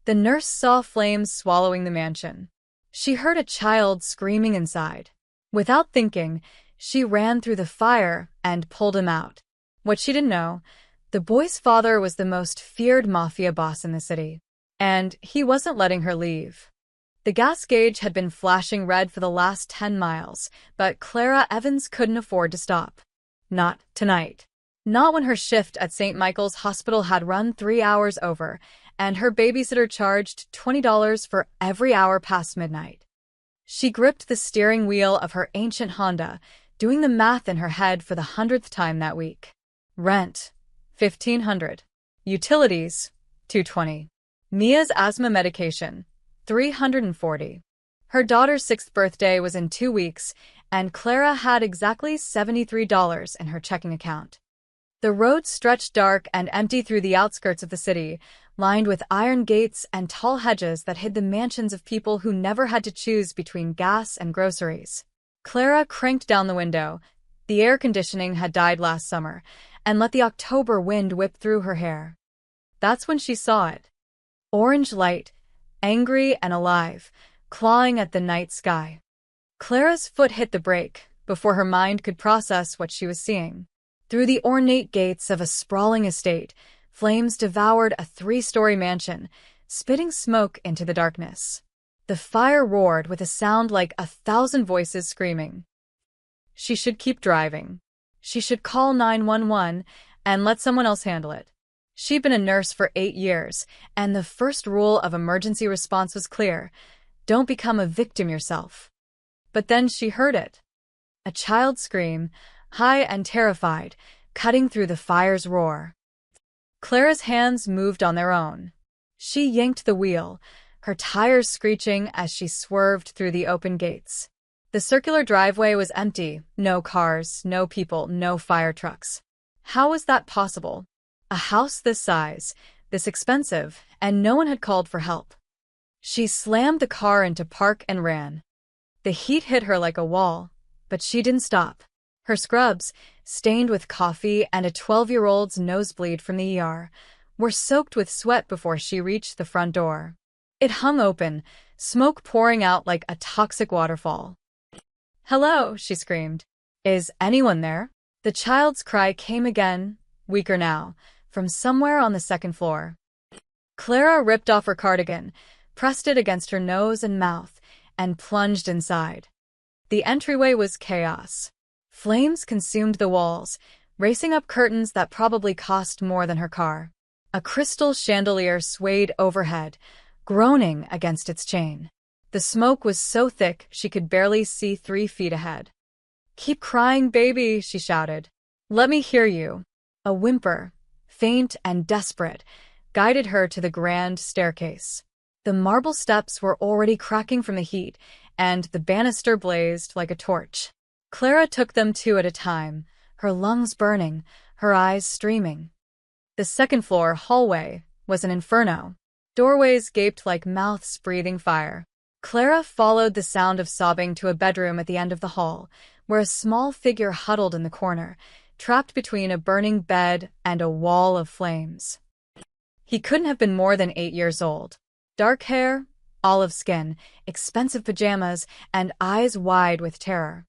The nurse saw flames swallowing the mansion. She heard a child screaming inside. Without thinking, she ran through the fire and pulled him out. What she didn't know, the boy's father was the most feared mafia boss in the city, and he wasn't letting her leave. The gas gauge had been flashing red for the last 10 miles, but Clara Evans couldn't afford to stop. Not tonight. Not when her shift at St. Michael's Hospital had run 3 hours over, and her babysitter charged $20 for every hour past midnight. She gripped the steering wheel of her ancient Honda, doing the math in her head for the 100th time that week. Rent, $1,500. Utilities, $220. Mia's asthma medication, $340. Her daughter's 6th birthday was in 2 weeks, and Clara had exactly $73 in her checking account. The road stretched dark and empty through the outskirts of the city, lined with iron gates and tall hedges that hid the mansions of people who never had to choose between gas and groceries. Clara cranked down the window. The air conditioning had died last summer, and let the October wind whip through her hair. That's when she saw it. Orange light, angry and alive, clawing at the night sky. Clara's foot hit the brake before her mind could process what she was seeing. Through the ornate gates of a sprawling estate, flames devoured a 3-story mansion, spitting smoke into the darkness. The fire roared with a sound like 1,000 voices screaming. She should keep driving. She should call 911 and let someone else handle it. She'd been a nurse for 8 years, and the first rule of emergency response was clear: don't become a victim yourself. But then she heard it. A child scream, high and terrified, cutting through the fire's roar. Clara's hands moved on their own. She yanked the wheel, her tires screeching as she swerved through the open gates. The circular driveway was empty, no cars, no people, no fire trucks. How was that possible? A house this size, this expensive, and no one had called for help. She slammed the car into park and ran. The heat hit her like a wall, but she didn't stop. Her scrubs, stained with coffee and a 12-year-old's nosebleed from the ER, were soaked with sweat before she reached the front door. It hung open, smoke pouring out like a toxic waterfall. "Hello," she screamed. "Is anyone there?" The child's cry came again, weaker now, from somewhere on the 2nd floor. Clara ripped off her cardigan, pressed it against her nose and mouth, and plunged inside. The entryway was chaos. Flames consumed the walls, racing up curtains that probably cost more than her car. A crystal chandelier swayed overhead, groaning against its chain. The smoke was so thick she could barely see 3 feet ahead. "Keep crying, baby," she shouted. "Let me hear you." A whimper, faint and desperate, guided her to the grand staircase. The marble steps were already cracking from the heat, and the banister blazed like a torch. Clara took them 2 at a time, her lungs burning, her eyes streaming. The 2nd floor hallway was an inferno. Doorways gaped like mouths breathing fire. Clara followed the sound of sobbing to a bedroom at the end of the hall, where a small figure huddled in the corner, trapped between a burning bed and a wall of flames. He couldn't have been more than 8 years old. Dark hair, olive skin, expensive pajamas, and eyes wide with terror.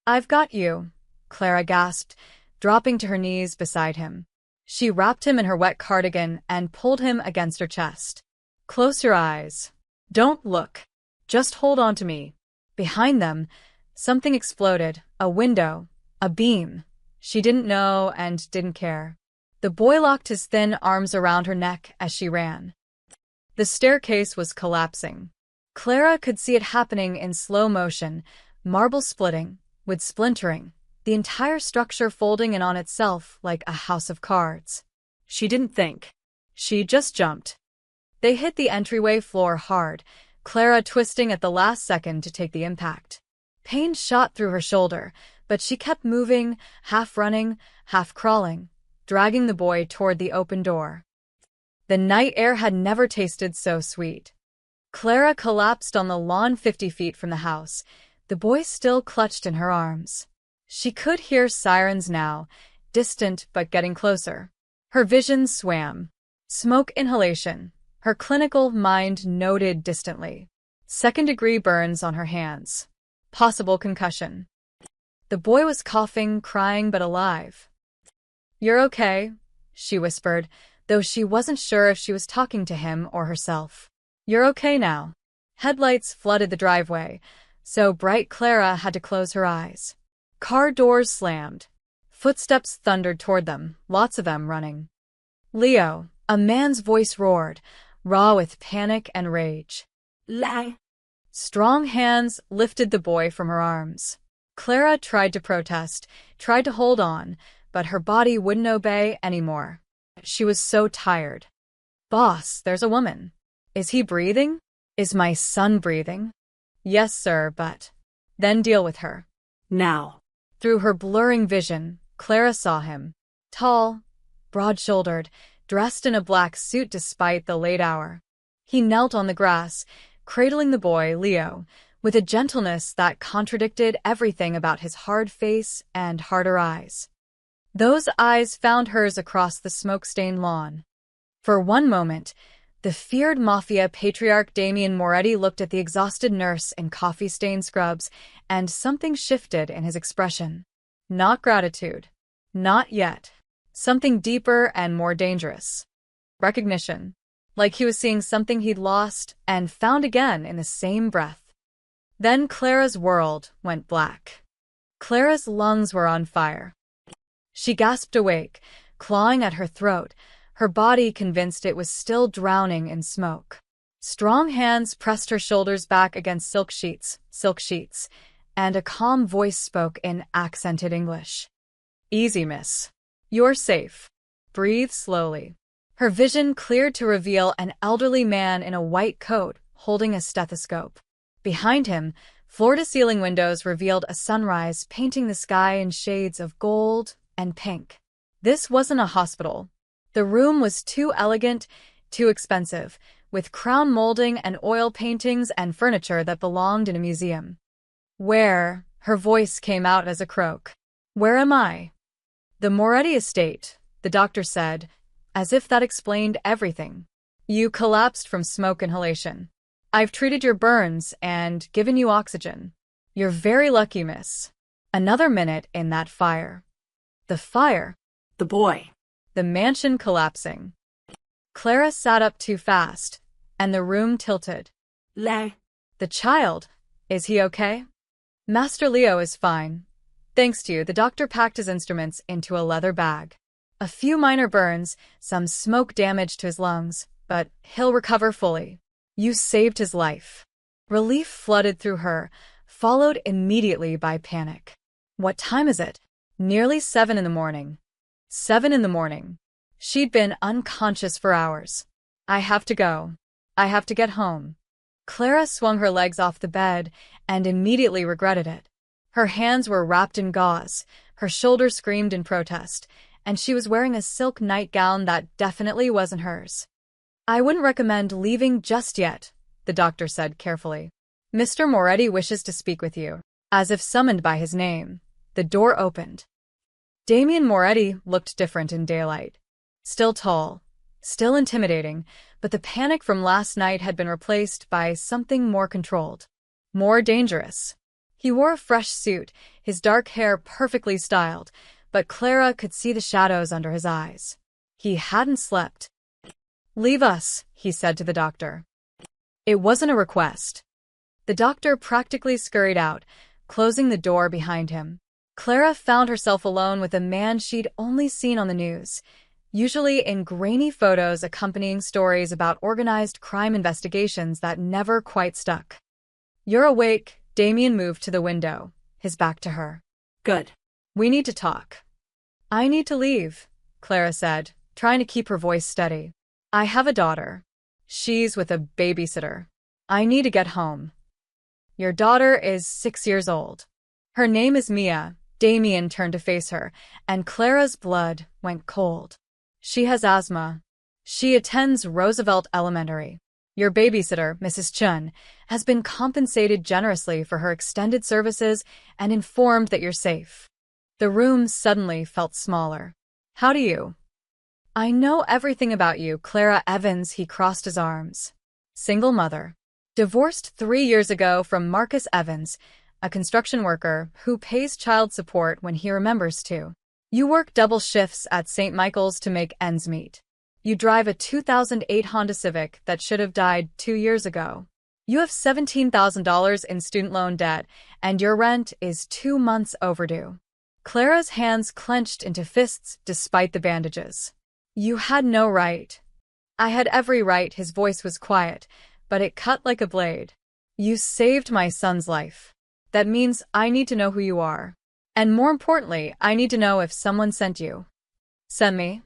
"I've got you," Clara gasped, dropping to her knees beside him. She wrapped him in her wet cardigan and pulled him against her chest. "Close your eyes. Don't look. Just hold on to me." Behind them, something exploded, a window, a beam. She didn't know and didn't care. The boy locked his thin arms around her neck as she ran. The staircase was collapsing. Clara could see it happening in slow motion, marble splitting, with splintering, the entire structure folding in on itself like a house of cards. She didn't think. She just jumped. They hit the entryway floor hard, Clara twisting at the last second to take the impact. Pain shot through her shoulder, but she kept moving, half running, half crawling, dragging the boy toward the open door. The night air had never tasted so sweet. Clara collapsed on the lawn 50 feet from the house, the boy still clutched in her arms. She could hear sirens now, distant but getting closer. Her vision swam. Smoke inhalation. Her clinical mind noted distantly. Second-degree burns on her hands. Possible concussion. The boy was coughing, crying, but alive. "You're okay," she whispered, though she wasn't sure if she was talking to him or herself. "You're okay now." Headlights flooded the driveway, so bright Clara had to close her eyes. Car doors slammed. Footsteps thundered toward them, lots of them running. "Leo," a man's voice roared, raw with panic and rage. Lie. Strong hands lifted the boy from her arms. Clara tried to protest, tried to hold on, but her body wouldn't obey anymore. She was so tired. "Boss, there's a woman. Is he breathing? Is my son breathing?" "Yes, sir, but—" "Then deal with her." Now. Through her blurring vision, Clara saw him. Tall, broad-shouldered, dressed in a black suit despite the late hour. He knelt on the grass, cradling the boy, Leo, with a gentleness that contradicted everything about his hard face and harder eyes. Those eyes found hers across the smoke-stained lawn. For one moment, the feared Mafia patriarch Damien Moretti looked at the exhausted nurse in coffee-stained scrubs, and something shifted in his expression. Not gratitude. Not yet. Something deeper and more dangerous. Recognition. Like he was seeing something he'd lost and found again in the same breath. Then Clara's world went black. Clara's lungs were on fire. She gasped awake, clawing at her throat, her body convinced it was still drowning in smoke. Strong hands pressed her shoulders back against silk sheets, and a calm voice spoke in accented English. "Easy, miss. You're safe. Breathe slowly." Her vision cleared to reveal an elderly man in a white coat holding a stethoscope. Behind him, floor-to-ceiling windows revealed a sunrise painting the sky in shades of gold and pink. This wasn't a hospital. The room was too elegant, too expensive, with crown molding and oil paintings and furniture that belonged in a museum. "Where?" Her voice came out as a croak. "Where am I?" "The Moretti estate," the doctor said, as if that explained everything. "You collapsed from smoke inhalation. I've treated your burns and given you oxygen. You're very lucky, miss." Another minute in that fire. The fire. The boy. The mansion collapsing. Clara sat up too fast, and the room tilted. Lie. "The child. Is he okay?" "Master Leo is fine. Thanks to you." The doctor packed his instruments into a leather bag. "A few minor burns, some smoke damage to his lungs, but he'll recover fully. You saved his life." Relief flooded through her, followed immediately by panic. "What time is it?" "Nearly 7 in the morning." 7 in the morning. She'd been unconscious for hours. "I have to go. I have to get home." Clara swung her legs off the bed and immediately regretted it. Her hands were wrapped in gauze, her shoulders screamed in protest, and she was wearing a silk nightgown that definitely wasn't hers. "I wouldn't recommend leaving just yet," the doctor said carefully. "Mr. Moretti wishes to speak with you." As if summoned by his name, the door opened. Damien Moretti looked different in daylight. Still tall, still intimidating, but the panic from last night had been replaced by something more controlled, more dangerous. He wore a fresh suit, his dark hair perfectly styled, but Clara could see the shadows under his eyes. He hadn't slept. "Leave us," he said to the doctor. It wasn't a request. The doctor practically scurried out, closing the door behind him. Clara found herself alone with a man she'd only seen on the news, usually in grainy photos accompanying stories about organized crime investigations that never quite stuck. "You're awake." Damien moved to the window, his back to her. Good. "We need to talk." "I need to leave," Clara said, trying to keep her voice steady. "I have a daughter. She's with a babysitter. I need to get home." "Your daughter is 6 years old. Her name is Mia." Damien turned to face her, and Clara's blood went cold. "She has asthma. She attends Roosevelt Elementary. Your babysitter, Mrs. Chun, has been compensated generously for her extended services and informed that you're safe." The room suddenly felt smaller. "How do you?" I know everything about you, Clara Evans. He crossed his arms. Single mother. Divorced 3 years ago from Marcus Evans, a construction worker who pays child support when he remembers to. You work double shifts at St. Michael's to make ends meet. You drive a 2008 Honda Civic that should have died 2 years ago. You have $17,000 in student loan debt, and your rent is 2 months overdue. Clara's hands clenched into fists despite the bandages. You had no right. I had every right. His voice was quiet, but it cut like a blade. You saved my son's life. That means I need to know who you are. And more importantly, I need to know if someone sent you. Sent me?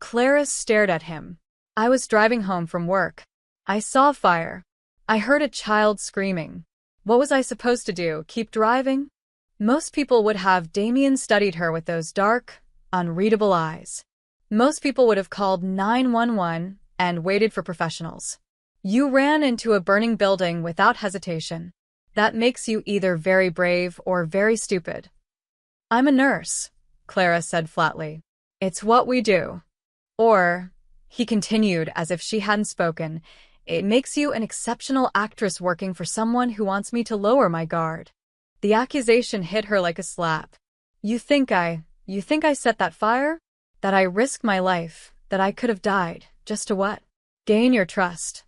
Clara stared at him. I was driving home from work. I saw fire. I heard a child screaming. What was I supposed to do, keep driving? Most people would have. Damien studied her with those dark, unreadable eyes. Most people would have called 911 and waited for professionals. You ran into a burning building without hesitation. That makes you either very brave or very stupid. I'm a nurse, Clara said flatly. It's what we do. Or, he continued as if she hadn't spoken, it makes you an exceptional actress working for someone who wants me to lower my guard. The accusation hit her like a slap. You think I set that fire? That I risked my life, that I could have died, just to what? Gain your trust.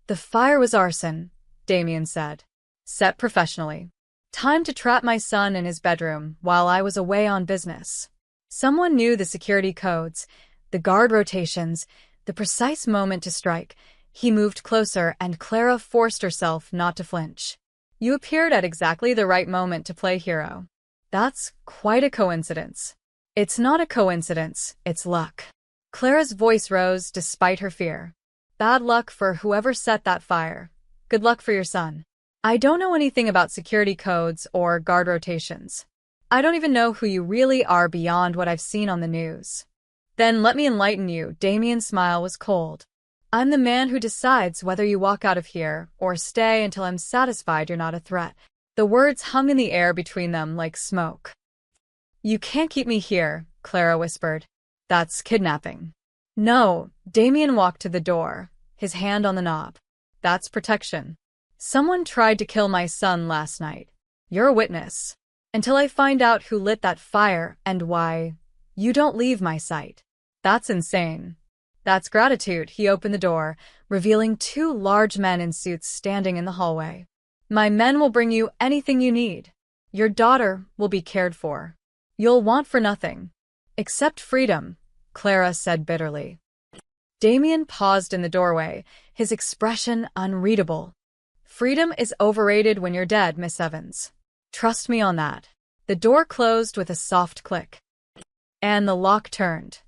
The fire was arson, Damien said. Set professionally. Time to trap my son in his bedroom while I was away on business. Someone knew the security codes, the guard rotations, the precise moment to strike. He moved closer and Clara forced herself not to flinch. You appeared at exactly the right moment to play hero. That's quite a coincidence. It's not a coincidence, it's luck. Clara's voice rose despite her fear. Bad luck for whoever set that fire. Good luck for your son. I don't know anything about security codes or guard rotations. I don't even know who you really are beyond what I've seen on the news. Then let me enlighten you. Damien's smile was cold. I'm the man who decides whether you walk out of here or stay until I'm satisfied you're not a threat. The words hung in the air between them like smoke. You can't keep me here, Clara whispered. That's kidnapping. No, Damien walked to the door, his hand on the knob. That's protection. Someone tried to kill my son last night. You're a witness. Until I find out who lit that fire and why, you don't leave my sight. That's insane. That's gratitude. He opened the door, revealing 2 large men in suits standing in the hallway. My men will bring you anything you need. Your daughter will be cared for. You'll want for nothing. Except freedom, Clara said bitterly. Damien paused in the doorway, his expression unreadable. Freedom is overrated when you're dead, Miss Evans. Trust me on that. The door closed with a soft click. And the lock turned.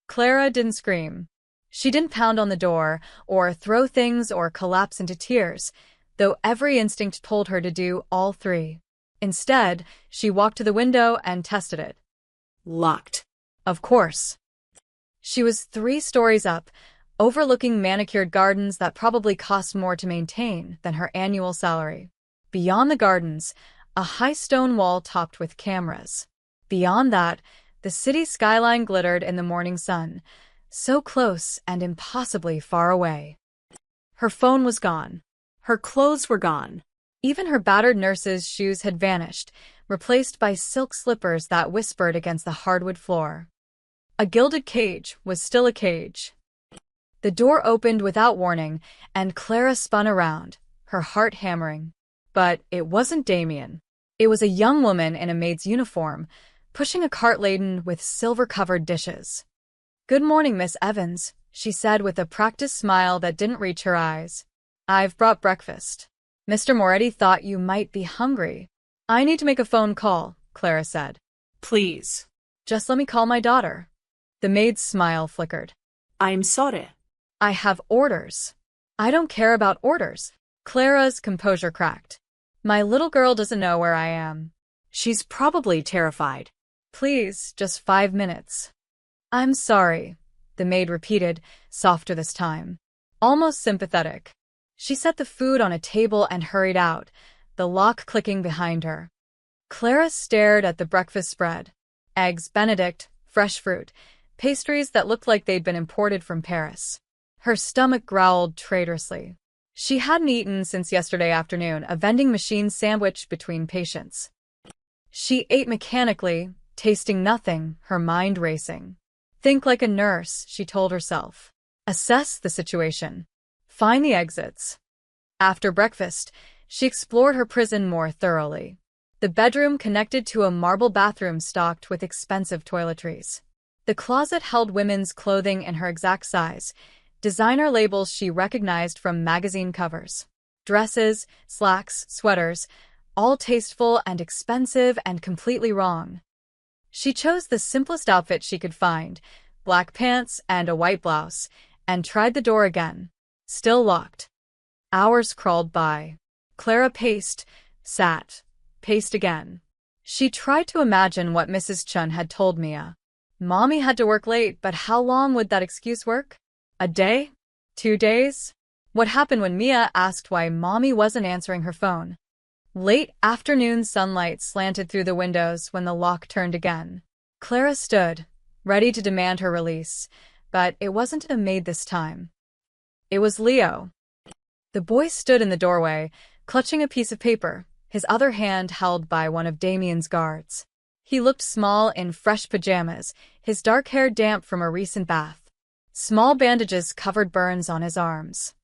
Clara didn't scream. She didn't pound on the door, or throw things, or collapse into tears, though every instinct told her to do all 3. Instead, she walked to the window and tested it. Locked. Of course. She was 3 stories up, overlooking manicured gardens that probably cost more to maintain than her annual salary. Beyond the gardens, a high stone wall topped with cameras. Beyond that, the city skyline glittered in the morning sun, so close and impossibly far away. Her phone was gone. Her clothes were gone. Even her battered nurse's shoes had vanished, replaced by silk slippers that whispered against the hardwood floor. A gilded cage was still a cage. The door opened without warning, and Clara spun around, her heart hammering. But it wasn't Damien. It was a young woman in a maid's uniform, pushing a cart laden with silver-covered dishes. Good morning, Miss Evans, she said with a practiced smile that didn't reach her eyes. I've brought breakfast. Mr. Moretti thought you might be hungry. I need to make a phone call, Clara said. Please. Just let me call my daughter. The maid's smile flickered. I'm sorry. I have orders. I don't care about orders. Clara's composure cracked. My little girl doesn't know where I am. She's probably terrified. Please, just 5 minutes. I'm sorry, the maid repeated, softer this time. Almost sympathetic. She set the food on a table and hurried out, the lock clicking behind her. Clara stared at the breakfast spread. Eggs Benedict, fresh fruit, pastries that looked like they'd been imported from Paris. Her stomach growled traitorously. She hadn't eaten since yesterday afternoon, a vending machine sandwich between patients. She ate mechanically, tasting nothing, her mind racing. Think like a nurse, she told herself. Assess the situation. Find the exits. After breakfast, she explored her prison more thoroughly. The bedroom connected to a marble bathroom stocked with expensive toiletries. The closet held women's clothing in her exact size, designer labels she recognized from magazine covers. Dresses, slacks, sweaters, all tasteful and expensive and completely wrong. She chose the simplest outfit she could find, black pants and a white blouse, and tried the door again. Still locked. Hours crawled by. Clara paced, sat, paced again. She tried to imagine what Mrs. Chun had told Mia. Mommy had to work late, but how long would that excuse work? A day? 2 days? What happened when Mia asked why Mommy wasn't answering her phone? Late afternoon sunlight slanted through the windows when the lock turned again. Clara stood, ready to demand her release, but it wasn't a maid this time. It was Leo. The boy stood in the doorway, clutching a piece of paper, his other hand held by one of Damien's guards. He looked small in fresh pajamas, his dark hair damp from a recent bath. Small bandages covered burns on his arms.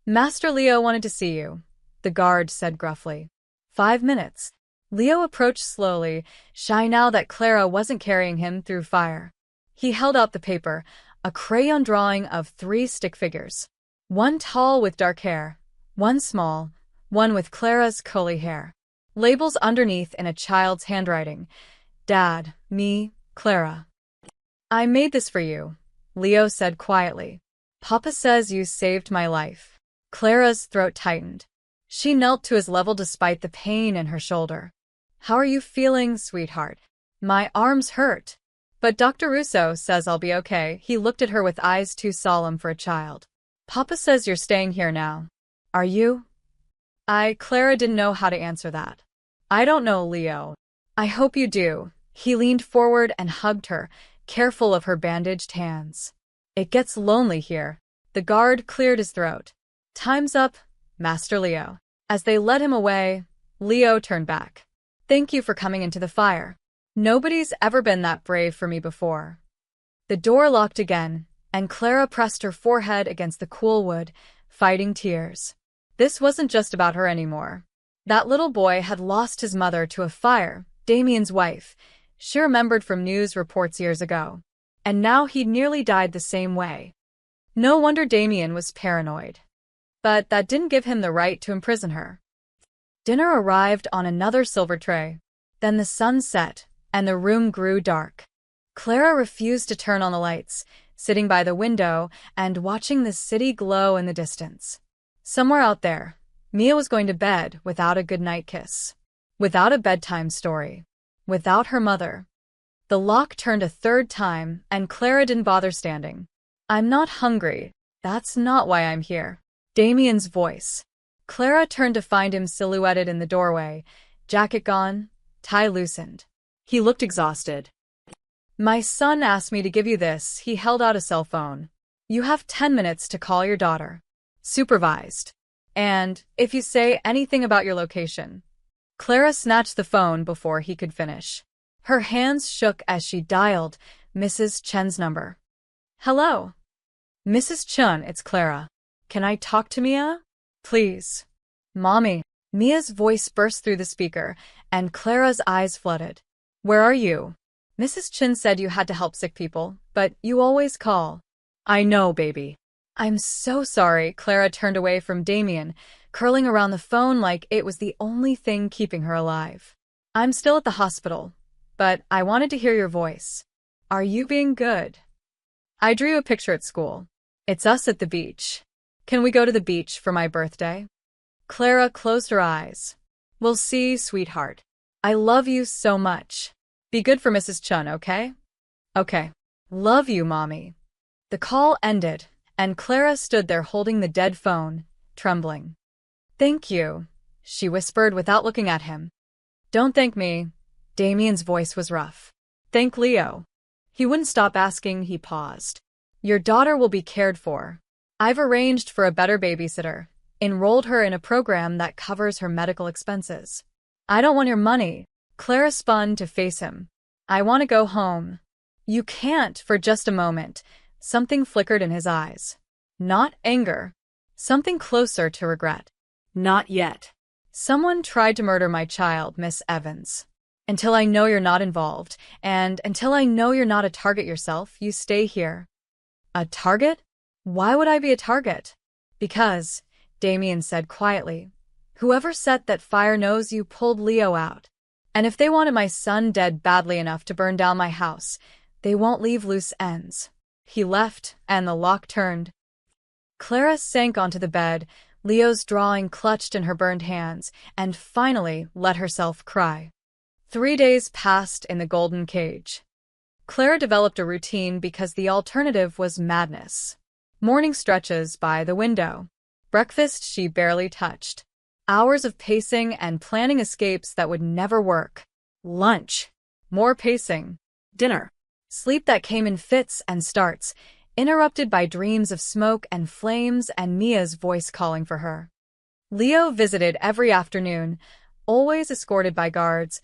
Master Leo wanted to see you, the guard said gruffly. 5 minutes. Leo approached slowly, shy now that Clara wasn't carrying him through fire. He held out the paper, a crayon drawing of 3 stick figures. One tall with dark hair, one small, one with Clara's curly hair. Labels underneath in a child's handwriting. Dad, me, Clara. I made this for you, Leo said quietly. Papa says you saved my life. Clara's throat tightened. She knelt to his level despite the pain in her shoulder. How are you feeling, sweetheart? My arms hurt. But Dr. Russo says I'll be okay. He looked at her with eyes too solemn for a child. Papa says you're staying here now. Are you? Clara didn't know how to answer that. I don't know, Leo. I hope you do. He leaned forward and hugged her, careful of her bandaged hands. It gets lonely here. The guard cleared his throat. Time's up, Master Leo. As they led him away, Leo turned back. Thank you for coming into the fire. Nobody's ever been that brave for me before. The door locked again, and Clara pressed her forehead against the cool wood, fighting tears. This wasn't just about her anymore. That little boy had lost his mother to a fire, Damien's wife. She remembered from news reports years ago. And now he'd nearly died the same way. No wonder Damien was paranoid. But that didn't give him the right to imprison her. Dinner arrived on another silver tray. Then the sun set, and the room grew dark. Clara refused to turn on the lights, sitting by the window and watching the city glow in the distance. Somewhere out there, Mia was going to bed without a goodnight kiss. Without a bedtime story. Without her mother. The lock turned a 3rd time, and Clara didn't bother standing. I'm not hungry. That's not why I'm here. Damien's voice. Clara turned to find him silhouetted in the doorway, jacket gone, tie loosened. He looked exhausted. My son asked me to give you this. He held out a cell phone. You have 10 minutes to call your daughter. Supervised. And, if you say anything about your location. Clara snatched the phone before he could finish. Her hands shook as she dialed Mrs. Chen's number. Hello. Mrs. Chen, it's Clara. Can I talk to Mia? Please. Mommy. Mia's voice burst through the speaker, and Clara's eyes flooded. Where are you? Mrs. Chen said you had to help sick people, but you always call. I know, baby. I'm so sorry. Clara turned away from Damien, curling around the phone like it was the only thing keeping her alive. I'm still at the hospital, but I wanted to hear your voice. Are you being good? I drew a picture at school. It's us at the beach. Can we go to the beach for my birthday? Clara closed her eyes. We'll see, sweetheart. I love you so much. Be good for Mrs. Chun, okay? Okay. Love you, Mommy. The call ended, and Clara stood there holding the dead phone, trembling. Thank you, she whispered without looking at him. Don't thank me. Damien's voice was rough. Thank Leo. He wouldn't stop asking, he paused. Your daughter will be cared for. I've arranged for a better babysitter, enrolled her in a program that covers her medical expenses. I don't want your money. Clara spun to face him. I want to go home. You can't for just a moment. Something flickered in his eyes. Not anger. Something closer to regret. Not yet. Someone tried to murder my child, Miss Evans. Until I know you're not involved, and until I know you're not a target yourself, you stay here. A target? Why would I be a target? Because, Damien said quietly, whoever set that fire knows you pulled Leo out. And if they wanted my son dead badly enough to burn down my house, they won't leave loose ends. He left, and the lock turned. Clara sank onto the bed, Leo's drawing clutched in her burned hands, and finally let herself cry. 3 days passed in the golden cage. Clara developed a routine because the alternative was madness. Morning stretches by the window. Breakfast she barely touched. Hours of pacing and planning escapes that would never work. Lunch. More pacing. Dinner. Sleep that came in fits and starts, interrupted by dreams of smoke and flames and Mia's voice calling for her. Leo visited every afternoon, always escorted by guards,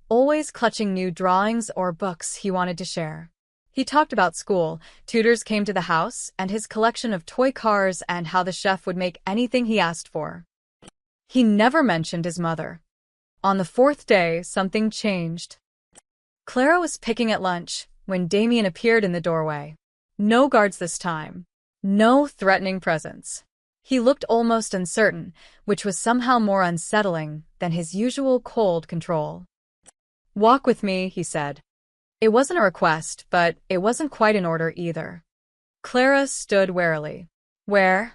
always clutching new drawings or books he wanted to share. He talked about school, tutors came to the house, and his collection of toy cars and how the chef would make anything he asked for. He never mentioned his mother. On the 4th day, something changed. Clara was picking at lunch when Damien appeared in the doorway. No guards this time. No threatening presence. He looked almost uncertain, which was somehow more unsettling than his usual cold control. Walk with me, he said. It wasn't a request, but it wasn't quite an order either. Clara stood warily. Where?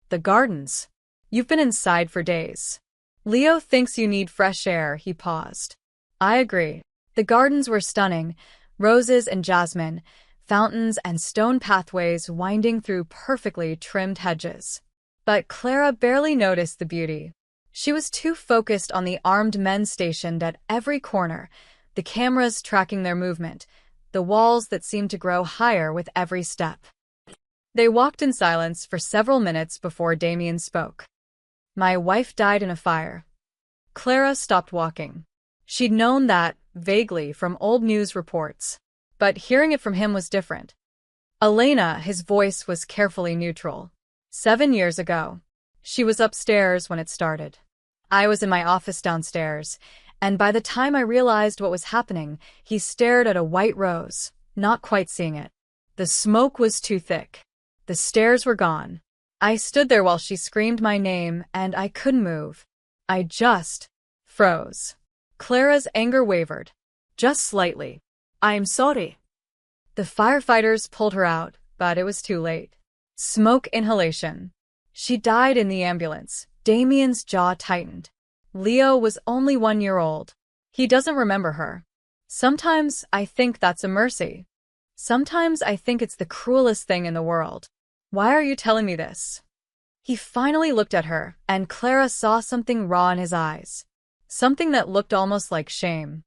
The gardens. You've been inside for days. Leo thinks you need fresh air, he paused. I agree. The gardens were stunning, roses and jasmine, fountains and stone pathways winding through perfectly trimmed hedges. But Clara barely noticed the beauty. She was too focused on the armed men stationed at every corner, the cameras tracking their movement, the walls that seemed to grow higher with every step. They walked in silence for several minutes before Damien spoke. My wife died in a fire. Clara stopped walking. She'd known that, vaguely, from old news reports. But hearing it from him was different. Elena, his voice was carefully neutral. 7 years ago. She was upstairs when it started. I was in my office downstairs, and by the time I realized what was happening, he stared at a white rose, not quite seeing it. The smoke was too thick. The stairs were gone. I stood there while she screamed my name, and I couldn't move. I just froze. Clara's anger wavered. Just slightly. I'm sorry. The firefighters pulled her out, but it was too late. Smoke inhalation. She died in the ambulance. Damien's jaw tightened. Leo was only 1 year old. He doesn't remember her. Sometimes I think that's a mercy. Sometimes I think it's the cruelest thing in the world. Why are you telling me this? He finally looked at her, and Clara saw something raw in his eyes. Something that looked almost like shame.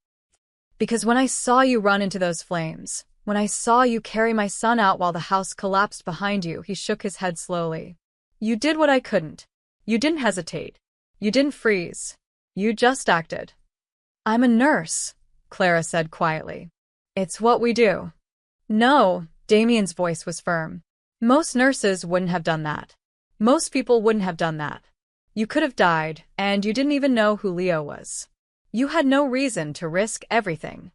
Because when I saw you run into those flames, when I saw you carry my son out while the house collapsed behind you, he shook his head slowly. You did what I couldn't. You didn't hesitate. You didn't freeze. You just acted. I'm a nurse, Clara said quietly. It's what we do. No, Damien's voice was firm. Most nurses wouldn't have done that. Most people wouldn't have done that. You could have died, and you didn't even know who Leo was. You had no reason to risk everything.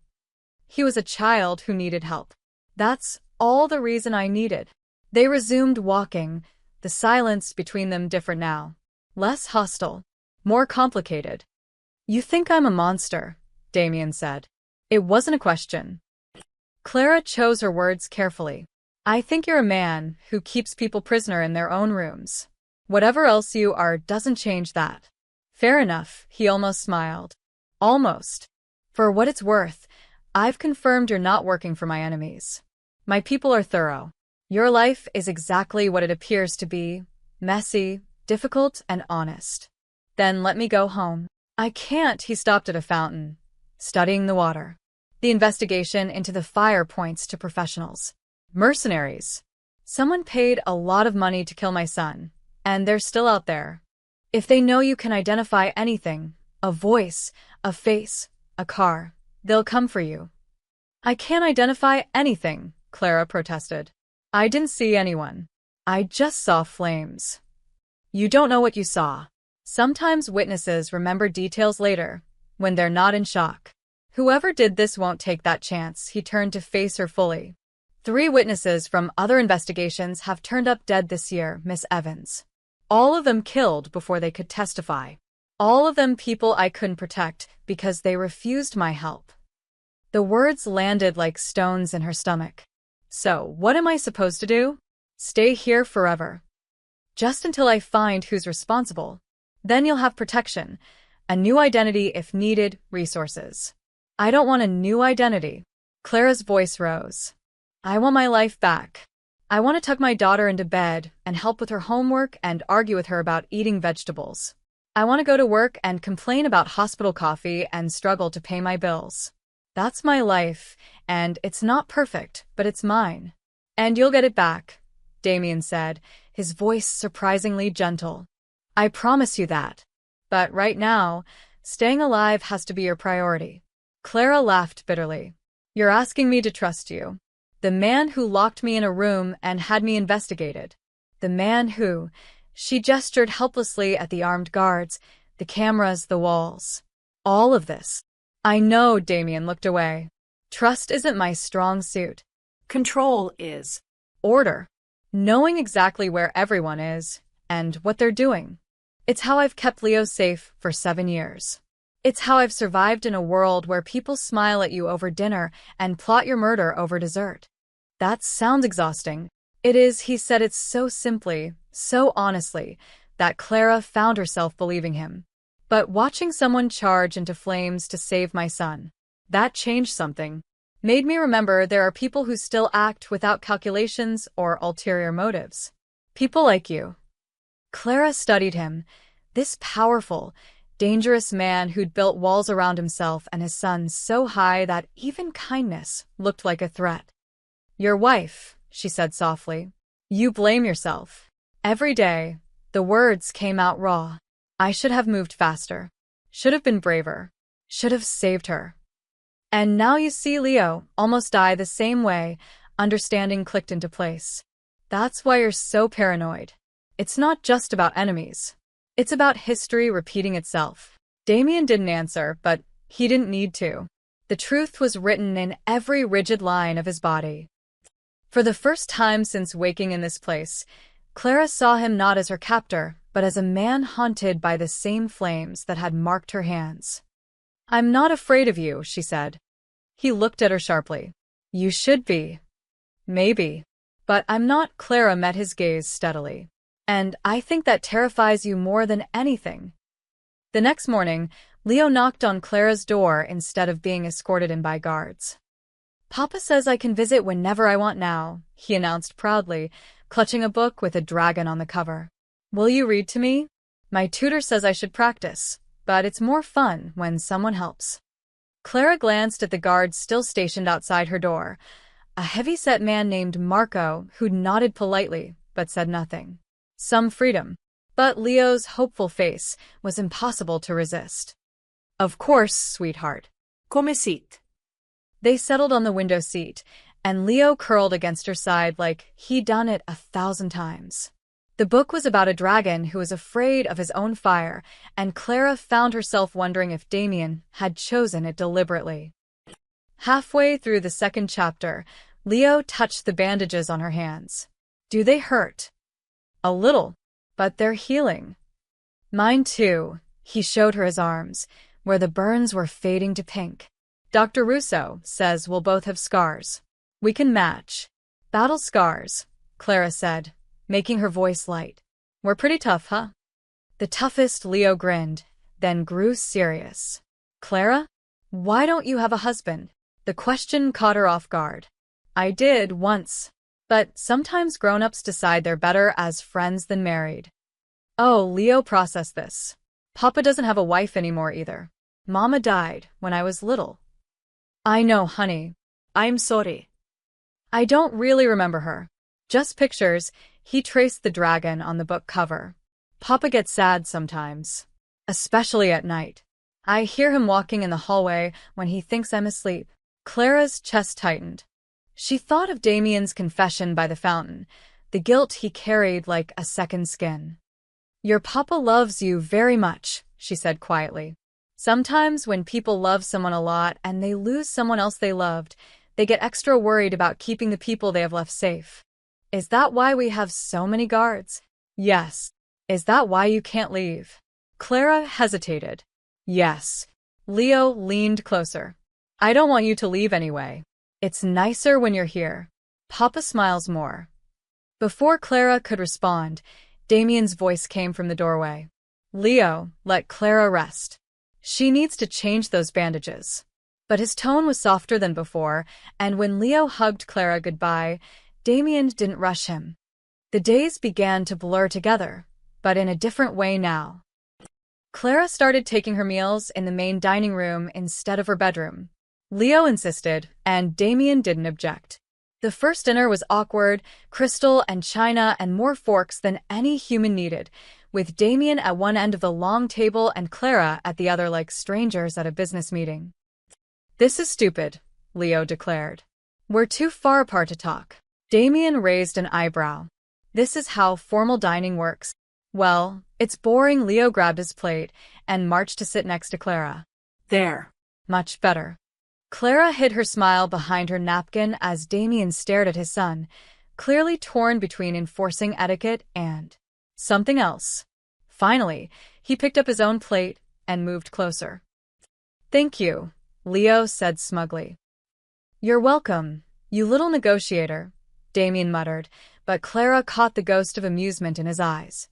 He was a child who needed help. That's all the reason I needed. They resumed walking, the silence between them different now. Less hostile. More complicated. You think I'm a monster, Damien said. It wasn't a question. Clara chose her words carefully. I think you're a man who keeps people prisoner in their own rooms. Whatever else you are doesn't change that. Fair enough, he almost smiled. Almost. For what it's worth, I've confirmed you're not working for my enemies. My people are thorough. Your life is exactly what it appears to be, messy, difficult, and honest. Then let me go home. I can't, he stopped at a fountain, studying the water. The investigation into the fire points to professionals. Mercenaries. Someone paid a lot of money to kill my son, and they're still out there. If they know you can identify anything, a voice, a face, a car, they'll come for you. I can't identify anything, Clara protested. I didn't see anyone. I just saw flames. You don't know what you saw. Sometimes witnesses remember details later, when they're not in shock. Whoever did this won't take that chance. He turned to face her fully. 3 witnesses from other investigations have turned up dead this year, Miss Evans. All of them killed before they could testify. All of them people I couldn't protect because they refused my help. The words landed like stones in her stomach. So, what am I supposed to do? Stay here forever. Just until I find who's responsible. Then you'll have protection, a new identity if needed, resources. I don't want a new identity. Clara's voice rose. I want my life back. I want to tuck my daughter into bed and help with her homework and argue with her about eating vegetables. I want to go to work and complain about hospital coffee and struggle to pay my bills. That's my life, and it's not perfect, but it's mine. And you'll get it back, Damien said, his voice surprisingly gentle. I promise you that. But right now, staying alive has to be your priority. Clara laughed bitterly. You're asking me to trust you. The man who locked me in a room and had me investigated. The man who... She gestured helplessly at the armed guards, the cameras, the walls. All of this. I know, Damien looked away. Trust isn't my strong suit. Control is. Order. Knowing exactly where everyone is, and what they're doing. It's how I've kept Leo safe for 7 years. It's how I've survived in a world where people smile at you over dinner and plot your murder over dessert. That sounds exhausting. It is, he said it so simply, so honestly, that Clara found herself believing him. But watching someone charge into flames to save my son, that changed something. Made me remember there are people who still act without calculations or ulterior motives. People like you. Clara studied him, this powerful, dangerous man who'd built walls around himself and his son so high that even kindness looked like a threat. Your wife, she said softly. You blame yourself. Every day, the words came out raw. I should have moved faster. Should have been braver. Should have saved her. And now you see Leo almost die the same way, understanding clicked into place. That's why you're so paranoid. It's not just about enemies. It's about history repeating itself. Damien didn't answer, but he didn't need to. The truth was written in every rigid line of his body. For the first time since waking in this place, Clara saw him not as her captor, but as a man haunted by the same flames that had marked her hands. I'm not afraid of you, she said. He looked at her sharply. You should be. Maybe. But I'm not. Clara met his gaze steadily. And I think that terrifies you more than anything. The next morning, Leo knocked on Clara's door instead of being escorted in by guards. Papa says I can visit whenever I want now, he announced proudly, clutching a book with a dragon on the cover. Will you read to me? My tutor says I should practice, but it's more fun when someone helps. Clara glanced at the guards still stationed outside her door, a heavy-set man named Marco who nodded politely but said nothing. Some freedom. But Leo's hopeful face was impossible to resist. Of course, sweetheart. Come sit. They settled on the window seat, and Leo curled against her side like he'd done it 1,000 times. The book was about a dragon who was afraid of his own fire, and Clara found herself wondering if Damien had chosen it deliberately. Halfway through the 2nd chapter, Leo touched the bandages on her hands. Do they hurt? A little, but they're healing. Mine too. He showed her his arms, where the burns were fading to pink. Dr. Russo says we'll both have scars. We can match. Battle scars, Clara said, making her voice light. We're pretty tough, huh? The toughest. Leo grinned, then grew serious. Clara, why don't you have a husband? The question caught her off guard. I did once. But sometimes grown-ups decide they're better as friends than married. Oh, Leo processed this. Papa doesn't have a wife anymore either. Mama died when I was little. I know, honey. I'm sorry. I don't really remember her. Just pictures. He traced the dragon on the book cover. Papa gets sad sometimes, especially at night. I hear him walking in the hallway when he thinks I'm asleep. Clara's chest tightened. She thought of Damien's confession by the fountain, the guilt he carried like a second skin. Your papa loves you very much, she said quietly. Sometimes when people love someone a lot and they lose someone else they loved, they get extra worried about keeping the people they have left safe. Is that why we have so many guards? Yes. Is that why you can't leave? Clara hesitated. Yes. Leo leaned closer. I don't want you to leave anyway. It's nicer when you're here. Papa smiles more. Before Clara could respond, Damien's voice came from the doorway. Leo, let Clara rest. She needs to change those bandages. But his tone was softer than before, and when Leo hugged Clara goodbye, Damien didn't rush him. The days began to blur together, but in a different way now. Clara started taking her meals in the main dining room instead of her bedroom. Leo insisted, and Damien didn't object. The first dinner was awkward, crystal and china and more forks than any human needed, with Damien at one end of the long table and Clara at the other like strangers at a business meeting. This is stupid, Leo declared. We're too far apart to talk. Damien raised an eyebrow. This is how formal dining works. Well, it's boring. Leo grabbed his plate and marched to sit next to Clara. There. Much better. Clara hid her smile behind her napkin as Damien stared at his son, clearly torn between enforcing etiquette and something else. Finally, he picked up his own plate and moved closer. Thank you, Leo said smugly. You're welcome, you little negotiator, Damien muttered, but Clara caught the ghost of amusement in his eyes.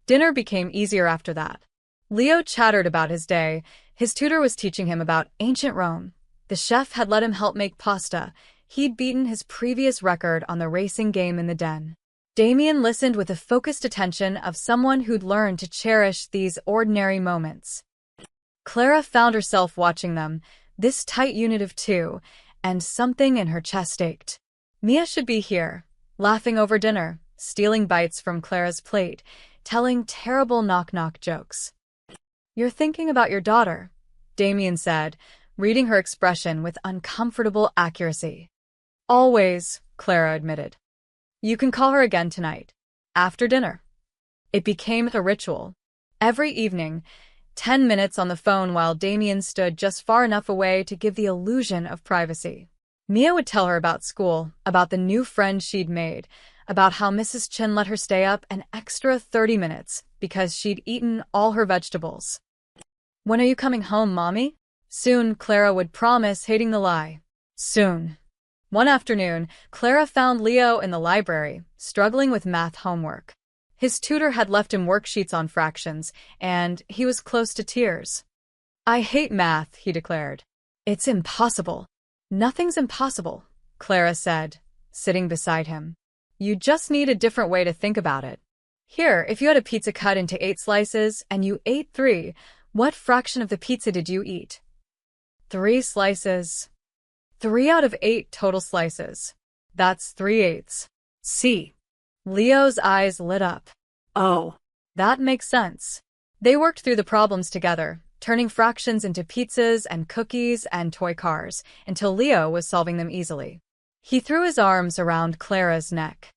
Dinner became easier after that. Leo chattered about his day. His tutor was teaching him about ancient Rome. The chef had let him help make pasta. He'd beaten his previous record on the racing game in the den. Damien listened with the focused attention of someone who'd learned to cherish these ordinary moments. Clara found herself watching them, this tight unit of two, and something in her chest ached. Mia should be here, laughing over dinner, stealing bites from Clara's plate, telling terrible knock-knock jokes. You're thinking about your daughter, Damien said, reading her expression with uncomfortable accuracy. Always, Clara admitted. You can call her again tonight, after dinner. It became a ritual. Every evening, 10 minutes on the phone while Damien stood just far enough away to give the illusion of privacy. Mia would tell her about school, about the new friend she'd made, about how Mrs. Chin let her stay up an extra 30 minutes because she'd eaten all her vegetables. When are you coming home, Mommy? Soon, Clara would promise, hating the lie. Soon. One afternoon, Clara found Leo in the library, struggling with math homework. His tutor had left him worksheets on fractions, and he was close to tears. I hate math, he declared. It's impossible. Nothing's impossible, Clara said, sitting beside him. You just need a different way to think about it. Here, if you had a pizza cut into 8 slices and you ate 3, what fraction of the pizza did you eat? 3 slices. 3 out of 8 total slices. That's 3/8. See. Leo's eyes lit up. Oh. That makes sense. They worked through the problems together, turning fractions into pizzas and cookies and toy cars, until Leo was solving them easily. He threw his arms around Clara's neck.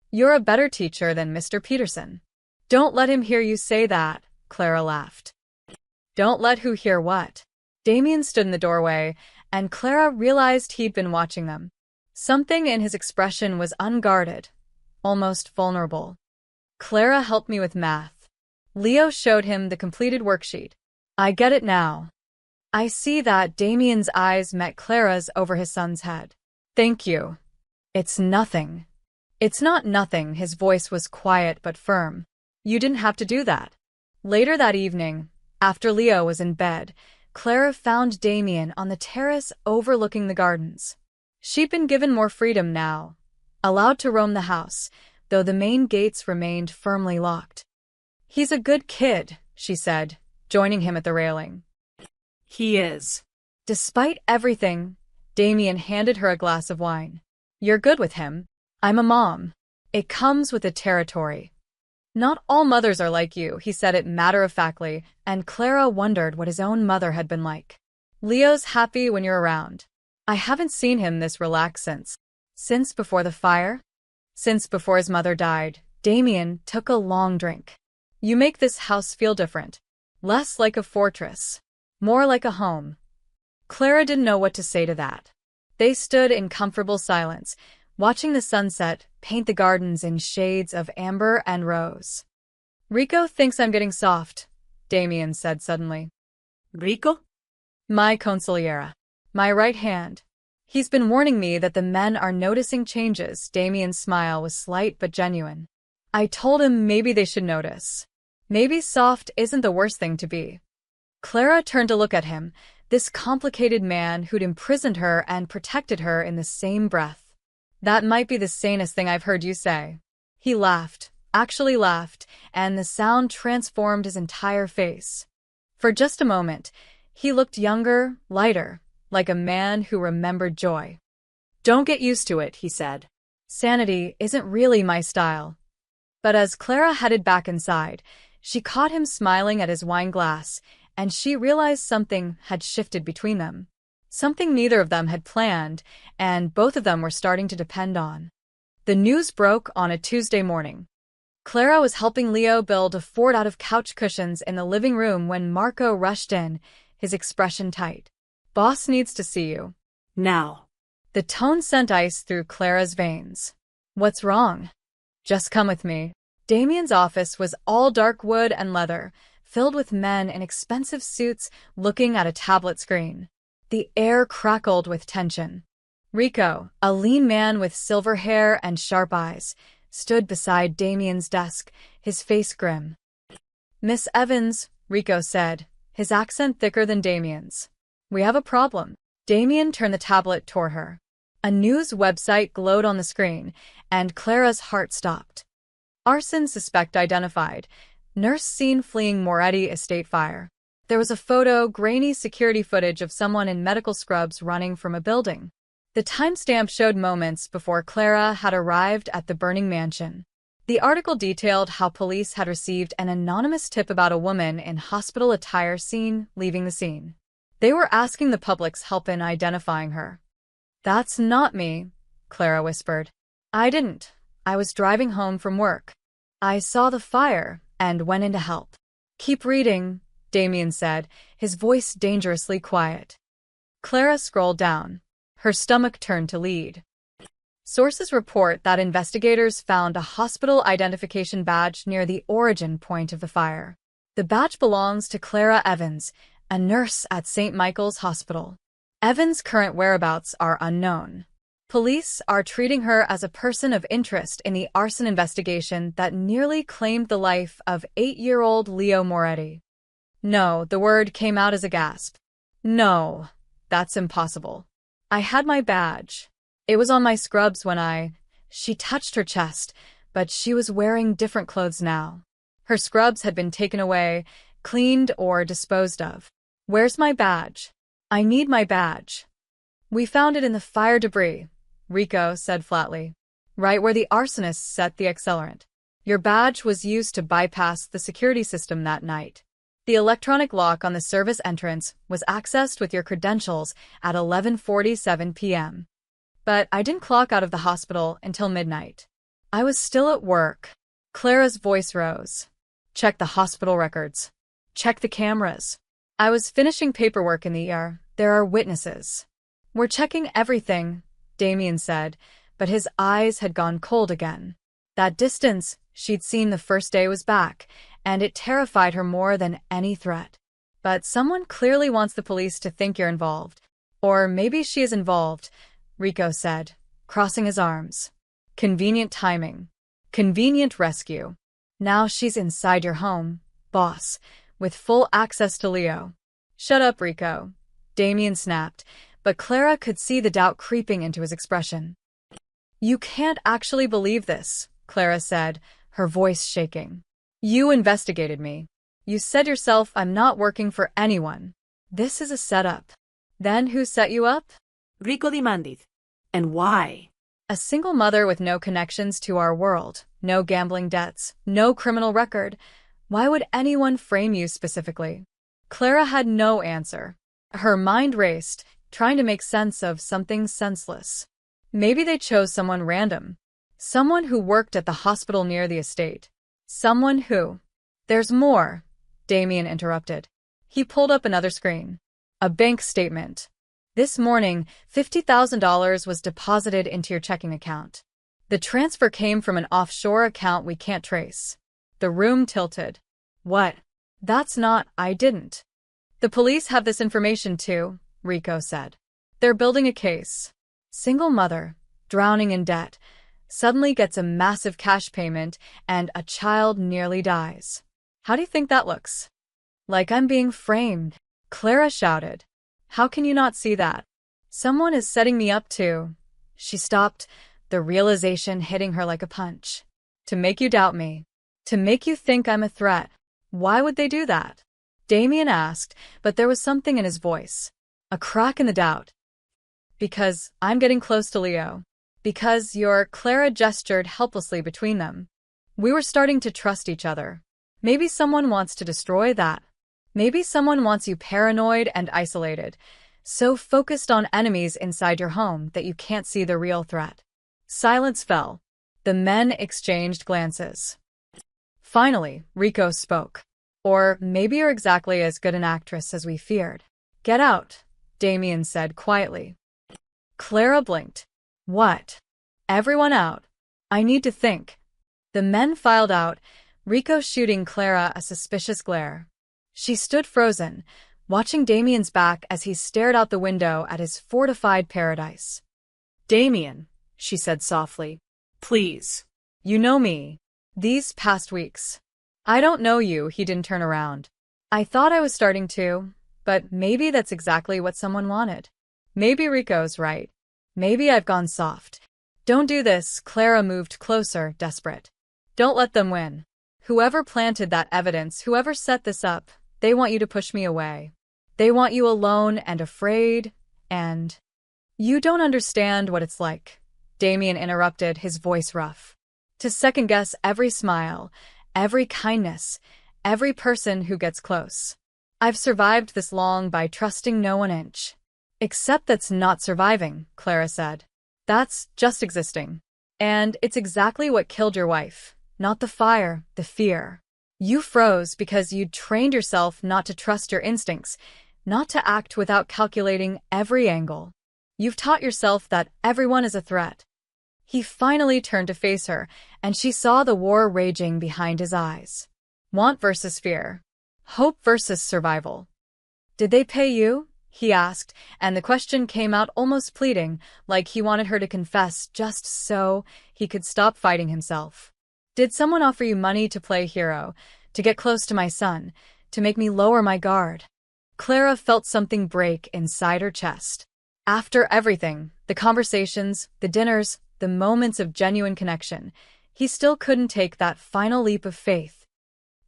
You're a better teacher than Mr. Peterson. Don't let him hear you say that, Clara laughed. Don't let who hear what? Damien stood in the doorway, and Clara realized he'd been watching them. Something in his expression was unguarded, almost vulnerable. Clara helped me with math. Leo showed him the completed worksheet. I get it now. I see that. Damien's eyes met Clara's over his son's head. Thank you. It's nothing. It's not nothing. His voice was quiet but firm. You didn't have to do that. Later that evening, after Leo was in bed, Clara found Damien on the terrace overlooking the gardens. She'd been given more freedom now, allowed to roam the house, though the main gates remained firmly locked. He's a good kid, she said, joining him at the railing. He is. Despite everything, Damien handed her a glass of wine. You're good with him. I'm a mom. It comes with the territory. Not all mothers are like you, he said it matter-of-factly, and Clara wondered what his own mother had been like. Leo's happy when you're around. I haven't seen him this relaxed since before the fire? Since before his mother died. Damien took a long drink. You make this house feel different. Less like a fortress. More like a home. Clara didn't know what to say to that. They stood in comfortable silence, watching the sunset paint the gardens in shades of amber and rose. Rico thinks I'm getting soft, Damien said suddenly. Rico? My consigliera. My right hand. He's been warning me that the men are noticing changes. Damien's smile was slight but genuine. I told him maybe they should notice. Maybe soft isn't the worst thing to be. Clara turned to look at him, this complicated man who'd imprisoned her and protected her in the same breath. That might be the sanest thing I've heard you say. He laughed, actually laughed, and the sound transformed his entire face. For just a moment, he looked younger, lighter, like a man who remembered joy. Don't get used to it, he said. Sanity isn't really my style. But as Clara headed back inside, she caught him smiling at his wine glass, and she realized something had shifted between them. Something neither of them had planned, and both of them were starting to depend on. The news broke on a Tuesday morning. Clara was helping Leo build a fort out of couch cushions in the living room when Marco rushed in, his expression tight. Boss needs to see you. Now. The tone sent ice through Clara's veins. What's wrong? Just come with me. Damien's office was all dark wood and leather, filled with men in expensive suits looking at a tablet screen. The air crackled with tension. Rico, a lean man with silver hair and sharp eyes, stood beside Damien's desk, his face grim. Miss Evans, Rico said, his accent thicker than Damien's. We have a problem. Damien turned the tablet toward her. A news website glowed on the screen, and Clara's heart stopped. Arson suspect identified. Nurse seen fleeing Moretti estate fire. There was a photo, grainy security footage of someone in medical scrubs running from a building. The timestamp showed moments before Clara had arrived at the burning mansion. The article detailed how police had received an anonymous tip about a woman in hospital attire seen leaving the scene. They were asking the public's help in identifying her. That's not me, Clara whispered. I didn't. I was driving home from work. I saw the fire and went in to help. Keep reading, Damien said, his voice dangerously quiet. Clara scrolled down. Her stomach turned to lead. Sources report that investigators found a hospital identification badge near the origin point of the fire. The badge belongs to Clara Evans, a nurse at St. Michael's Hospital. Evans' current whereabouts are unknown. Police are treating her as a person of interest in the arson investigation that nearly claimed the life of 8-year-old Leo Moretti. No, the word came out as a gasp. No, that's impossible. I had my badge. It was on my scrubs when She touched her chest, but she was wearing different clothes now. Her scrubs had been taken away, cleaned or disposed of. Where's my badge? I need my badge. We found it in the fire debris, Rico said flatly. Right where the arsonists set the accelerant. Your badge was used to bypass the security system that night. The electronic lock on the service entrance was accessed with your credentials at 11:47 p.m. But I didn't clock out of the hospital until midnight. I was still at work. Clara's voice rose. Check the hospital records. Check the cameras. I was finishing paperwork in the ER. There are witnesses. We're checking everything, Damien said, but his eyes had gone cold again. That distance she'd seen the first day was back, and it terrified her more than any threat. But someone clearly wants the police to think you're involved. Or maybe she is involved, Rico said, crossing his arms. Convenient timing. Convenient rescue. Now she's inside your home, boss, with full access to Leo. Shut up, Rico, Damien snapped, but Clara could see the doubt creeping into his expression. You can't actually believe this, Clara said, her voice shaking. You investigated me. You said yourself I'm not working for anyone. This is a setup. Then who set you up? Rico demanded. And why? A single mother with no connections to our world, no gambling debts, no criminal record. Why would anyone frame you specifically? Clara had no answer. Her mind raced, trying to make sense of something senseless. Maybe they chose someone random. Someone who worked at the hospital near the estate. Someone who… There's more, Damien interrupted. He pulled up another screen. A bank statement. This morning, $50,000 was deposited into your checking account. The transfer came from an offshore account we can't trace. The room tilted. What? That's not… I didn't. The police have this information too, Rico said. They're building a case. Single mother, drowning in debt, suddenly gets a massive cash payment and a child nearly dies. How do you think that looks? Like I'm being framed, Clara shouted. How can you not see that? Someone is setting me up to… She stopped, the realization hitting her like a punch. To make you doubt me. To make you think I'm a threat. Why would they do that? Damien asked, but there was something in his voice. A crack in the doubt. Because I'm getting close to Leo. Because Clara gestured helplessly between them. We were starting to trust each other. Maybe someone wants to destroy that. Maybe someone wants you paranoid and isolated, so focused on enemies inside your home that you can't see the real threat. Silence fell. The men exchanged glances. Finally, Rico spoke. Or maybe you're exactly as good an actress as we feared. Get out, Damien said quietly. Clara blinked. What? Everyone out. I need to think. The men filed out, Rico shooting Clara a suspicious glare. She stood frozen, watching Damien's back as he stared out the window at his fortified paradise. Damien, she said softly. Please. You know me. These past weeks. I don't know you, he didn't turn around. I thought I was starting to, but maybe that's exactly what someone wanted. Maybe Rico's right. Maybe I've gone soft. Don't do this, Clara moved closer, desperate. Don't let them win. Whoever planted that evidence, whoever set this up, they want you to push me away. They want you alone and afraid, and… You don't understand what it's like, Damien interrupted, his voice rough. To second-guess every smile, every kindness, every person who gets close. I've survived this long by trusting no one inch. Except that's not surviving, Clara said. That's just existing. And it's exactly what killed your wife. Not the fire, the fear. You froze because you'd trained yourself not to trust your instincts, not to act without calculating every angle. You've taught yourself that everyone is a threat. He finally turned to face her, and she saw the war raging behind his eyes. Want versus fear. Hope versus survival. Did they pay you? He asked, and the question came out almost pleading, like he wanted her to confess just so he could stop fighting himself. Did someone offer you money to play hero, to get close to my son, to make me lower my guard? Clara felt something break inside her chest. After everything, the conversations, the dinners, the moments of genuine connection, he still couldn't take that final leap of faith.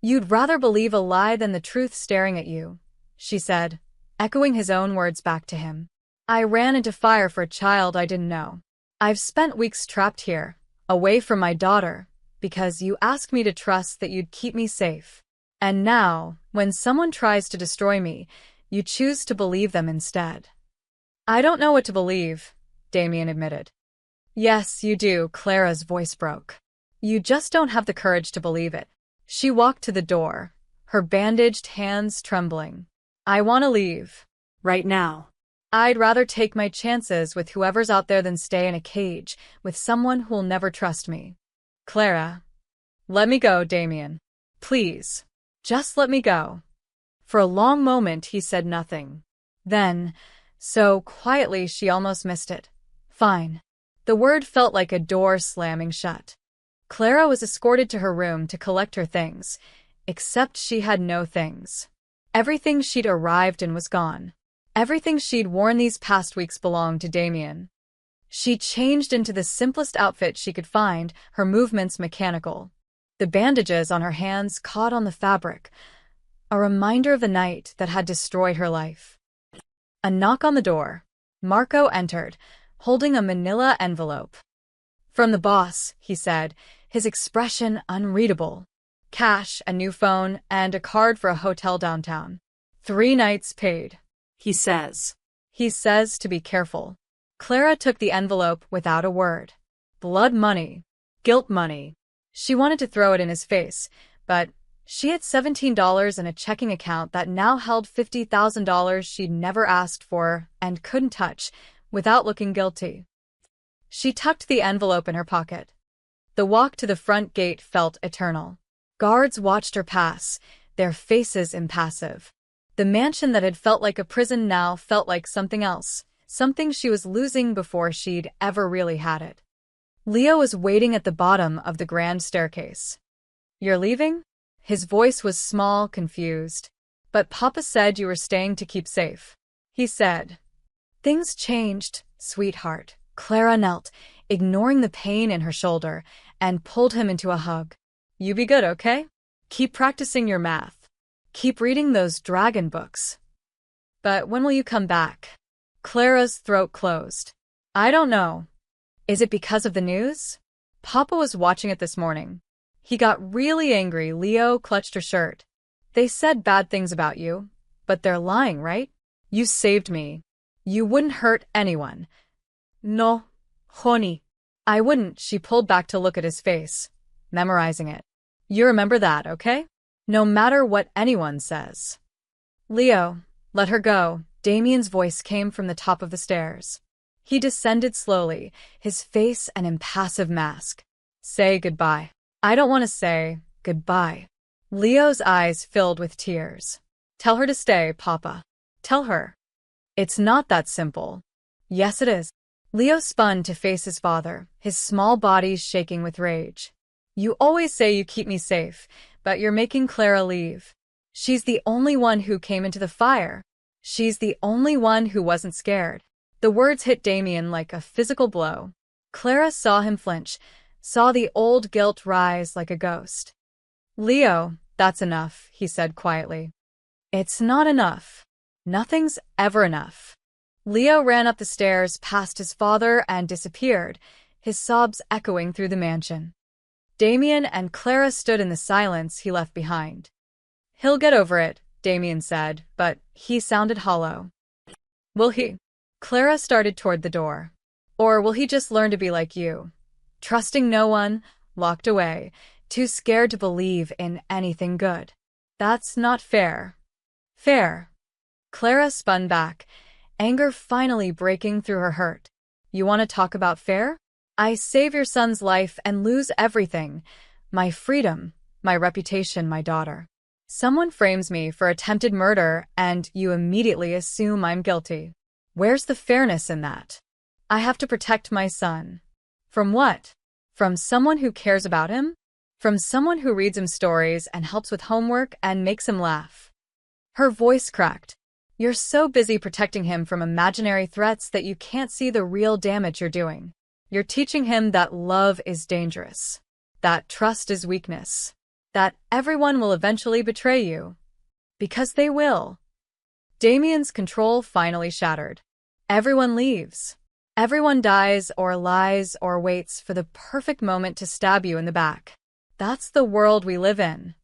You'd rather believe a lie than the truth staring at you, she said, echoing his own words back to him. I ran into fire for a child I didn't know. I've spent weeks trapped here, away from my daughter, because you asked me to trust that you'd keep me safe. And now, when someone tries to destroy me, you choose to believe them instead. I don't know what to believe, Damien admitted. Yes, you do, Clara's voice broke. You just don't have the courage to believe it. She walked to the door, her bandaged hands trembling. I want to leave. Right now. I'd rather take my chances with whoever's out there than stay in a cage with someone who'll never trust me. Clara. Let me go, Damien. Please. Just let me go. For a long moment he said nothing. Then, so quietly she almost missed it. Fine. The word felt like a door slamming shut. Clara was escorted to her room to collect her things, except she had no things. Everything she'd arrived in was gone. Everything she'd worn these past weeks belonged to Damien. She changed into the simplest outfit she could find, her movements mechanical. The bandages on her hands caught on the fabric, a reminder of the night that had destroyed her life. A knock on the door. Marco entered, holding a manila envelope. "From the boss," he said, his expression unreadable. "Cash, a new phone, and a card for a hotel downtown. 3 nights paid." He says. He says to be careful. Clara took the envelope without a word. Blood money. Guilt money. She wanted to throw it in his face, but she had $17 in a checking account that now held $50,000 she'd never asked for and couldn't touch without looking guilty. She tucked the envelope in her pocket. The walk to the front gate felt eternal. Guards watched her pass, their faces impassive. The mansion that had felt like a prison now felt like something else, something she was losing before she'd ever really had it. Leo was waiting at the bottom of the grand staircase. "You're leaving?" His voice was small, confused. "But Papa said you were staying to keep safe," he said. "Things changed, sweetheart." Clara knelt, ignoring the pain in her shoulder, and pulled him into a hug. "You be good, okay? Keep practicing your math. Keep reading those dragon books. But when will you come back?" Clara's throat closed. "I don't know. Is it because of the news?" "Papa was watching it this morning. He got really angry." Leo clutched her shirt. "They said bad things about you, but they're lying, right? You saved me. You wouldn't hurt anyone." "No, honey. I wouldn't." She pulled back to look at his face, memorizing it. "You remember that, okay? No matter what anyone says." "Leo, let her go." Damien's voice came from the top of the stairs. He descended slowly, his face an impassive mask. "Say goodbye." "I don't want to say goodbye." Leo's eyes filled with tears. "Tell her to stay, Papa. Tell her." "It's not that simple." "Yes, it is." Leo spun to face his father, his small body shaking with rage. "You always say you keep me safe, but you're making Clara leave. She's the only one who came into the fire. She's the only one who wasn't scared." The words hit Damien like a physical blow. Clara saw him flinch, saw the old guilt rise like a ghost. "Leo, that's enough," he said quietly. "It's not enough. Nothing's ever enough." Leo ran up the stairs past his father and disappeared, his sobs echoing through the mansion. Damien and Clara stood in the silence he left behind. "He'll get over it," Damien said, but he sounded hollow. "Will he?" Clara started toward the door. "Or will he just learn to be like you? Trusting no one, locked away, too scared to believe in anything good. That's not fair." "Fair." Clara spun back, anger finally breaking through her hurt. "You want to talk about fair? I save your son's life and lose everything. My freedom, my reputation, my daughter. Someone frames me for attempted murder and you immediately assume I'm guilty. Where's the fairness in that? I have to protect my son. From what? From someone who cares about him? From someone who reads him stories and helps with homework and makes him laugh." Her voice cracked. "You're so busy protecting him from imaginary threats that you can't see the real damage you're doing. You're teaching him that love is dangerous, that trust is weakness, that everyone will eventually betray you. Because they will." Damien's control finally shattered. Everyone leaves. Everyone dies or lies or waits for the perfect moment to stab you in the back. That's the world we live in.